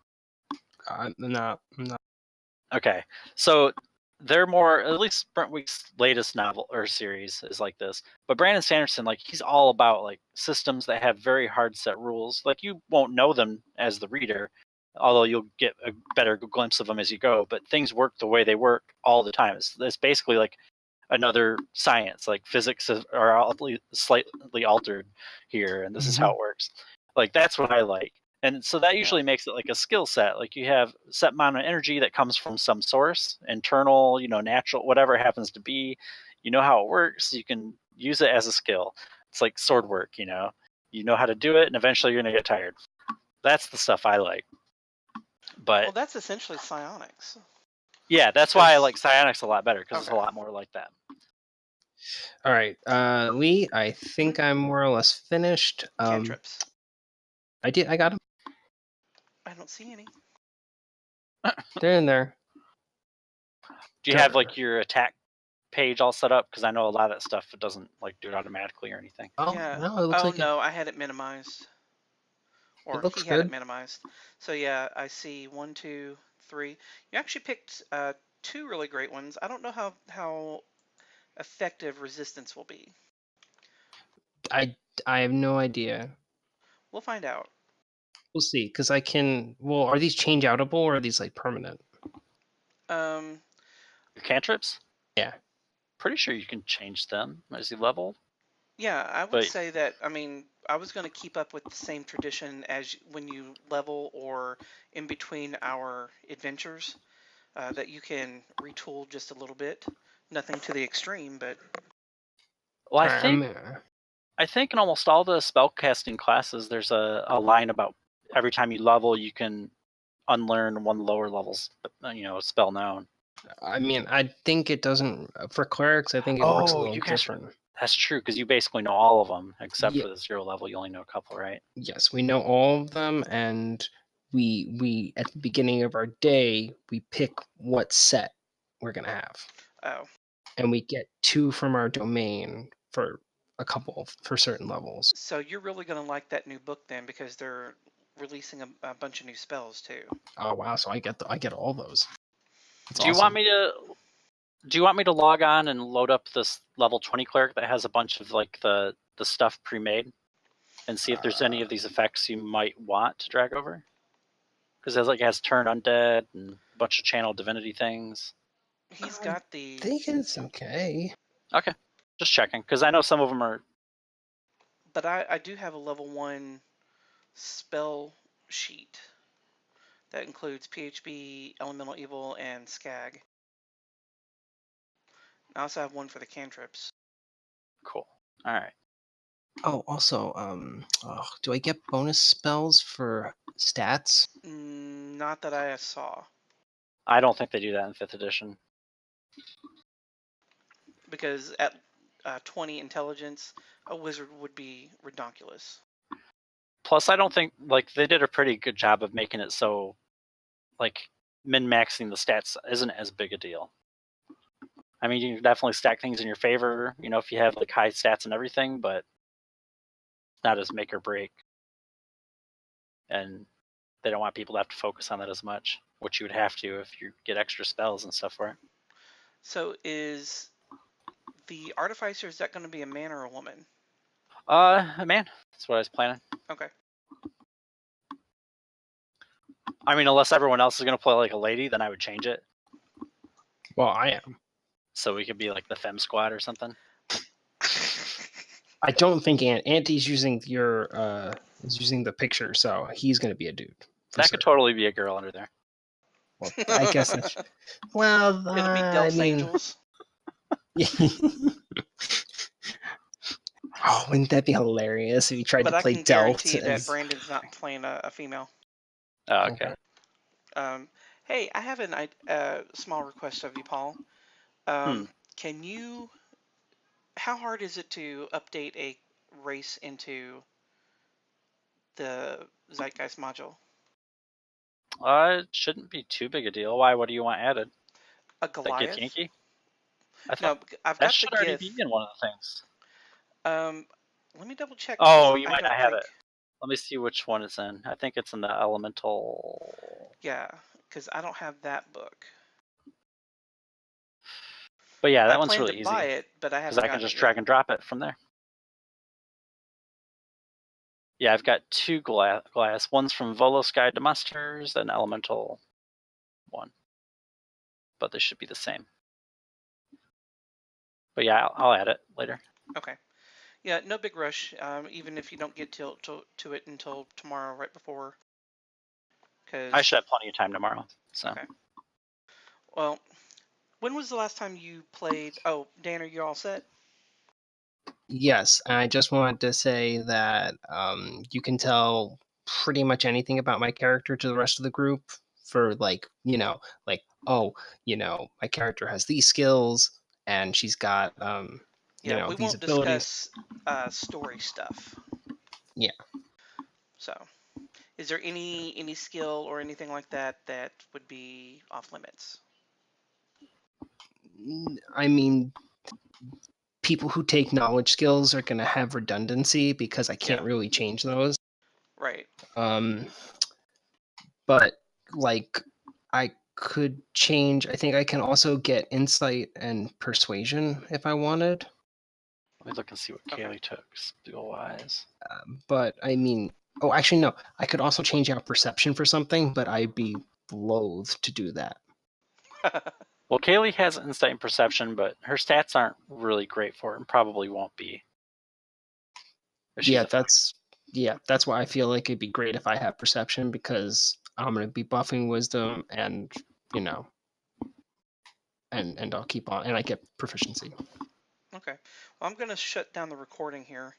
I'm not. Okay, so they're more, at least Brent Weeks' latest novel or series is like this. But Brandon Sanderson, like, he's all about like systems that have very hard set rules. Like, you won't know them as the reader, although you'll get a better glimpse of them as you go. But things work the way they work all the time. It's basically like another science. Like, physics are slightly altered here, and this is how it works. Like, that's what I like. And so that usually makes it like a skill set. Like you have a set amount of energy that comes from some source, internal, natural, whatever it happens to be. You know how it works. You can use it as a skill. It's like sword work, You know how to do it, and eventually you're going to get tired. That's the stuff I like. But well, that's essentially psionics. yeah, that's why I like psionics a lot better, because it's a Okay. lot more like that. All right, Lee, I think I'm more or less finished. Cantrips. I got them. I don't see any. They're in there. Do you have like your attack page all set up? Because I know a lot of that stuff, it doesn't like do it automatically or anything. Oh, Yeah. no, it looks like no, I had it minimized. Or It looks he had it good. minimized. So yeah, I see 1, 2, 3. You actually picked 2 really great ones. I don't know how effective resistance will be. I have no idea. We'll find out. We'll see, because I can. Well, are these change outable or are these like permanent? Your cantrips? Yeah. Pretty sure you can change them as you level. Yeah, I would say that. I mean, I was going to keep up with the same tradition as when you level or in between our adventures, that you can retool just a little bit. Nothing to the extreme, but. Well, I think in almost all the spellcasting classes, there's a line about every time you level, you can unlearn one lower level's, spell known. I mean, I think it doesn't for clerics. I think it works a little different. That's true, because you basically know all of them except for the 0 level. You only know a couple, right? Yes, we know all of them, and we at the beginning of our day we pick what set we're gonna have. Oh. And we get 2 from our domain for for certain levels. So you're really going to like that new book then, because they're releasing a bunch of new spells too. Oh wow! So I get all those. Do you want me to log on and load up this level 20 cleric that has a bunch of like the stuff pre-made, and see if there's any of these effects you might want to drag over? Because it has turn undead and a bunch of channel divinity things. He's got the. I think it's okay. Okay, just checking, because I know some of them are. But I do have a level 1 spell sheet that includes PHB, Elemental Evil, and Skag. I also have one for the cantrips. Cool. All right. Oh, also, do I get bonus spells for stats? Not that I saw. I don't think they do that in 5th edition. Because at 20 intelligence, a wizard would be redonkulous. Plus, I don't think they did a pretty good job of making it so min-maxing the stats isn't as big a deal. I mean, you can definitely stack things in your favor, if you have high stats and everything, but not as make or break. And they don't want people to have to focus on that as much, which you would have to if you get extra spells and stuff for it. So is the artificer, is that going to be a man or a woman? A man. That's what I was planning. Okay. I mean, unless everyone else is going to play like a lady, then I would change it. Well, I am. So we could be like the Femme Squad or something. I don't think Auntie's using using the picture, so he's going to be a dude. That could totally be a girl under there. Well, I guess that's... Well, it'll be Del's Angels. Oh, wouldn't that be hilarious if you tried to play Del? But I can guarantee that Brandon's not playing a female. Oh, okay. Hey, I have a small request of you, Paul. Can you... How hard is it to update a race into the Zeitgeist module? It shouldn't be too big a deal. Why? What do you want added? A Goliath? That Githyanki? No, I've got that should already Gith. be in one of the things. Let me double check. Oh, you might not have it. Let me see which one it's in. I think it's in the Elemental. Yeah, because I don't have that book. But yeah, that one's really easy. I plan to buy it, but I haven't. Because I can just drag and drop it from there. Yeah, I've got 2 glass. One's from Volos Guide to Monsters, and Elemental one. But they should be the same. But yeah, I'll add it later. Okay. Yeah, no big rush. Even if you don't get to it until tomorrow, right before 'Cause, I should have plenty of time tomorrow. So. Okay. Well, when was the last time you played? Oh, Dan, are you all set? Yes, I just wanted to say that you can tell pretty much anything about my character to the rest of the group for like, oh, my character has these skills and she's got Yeah, we these won't abilities. discuss story stuff. Yeah. So, is there any skill or anything like that that would be off limits? I mean, people who take knowledge skills are going to have redundancy because I can't Yeah. really change those. Right. But like I could change. I think I can also get insight and persuasion if I wanted. Let me look and see what Kaylee took skill-wise. But I mean, oh, actually no. I could also change out perception for something, but I'd be loath to do that. Well, Kaylee has insight and perception, but her stats aren't really great for it and probably won't be. Yeah, that's why I feel like it'd be great if I have perception because I'm going to be buffing wisdom and, and I'll keep on and I get proficiency. Okay. Well, I'm going to shut down the recording here.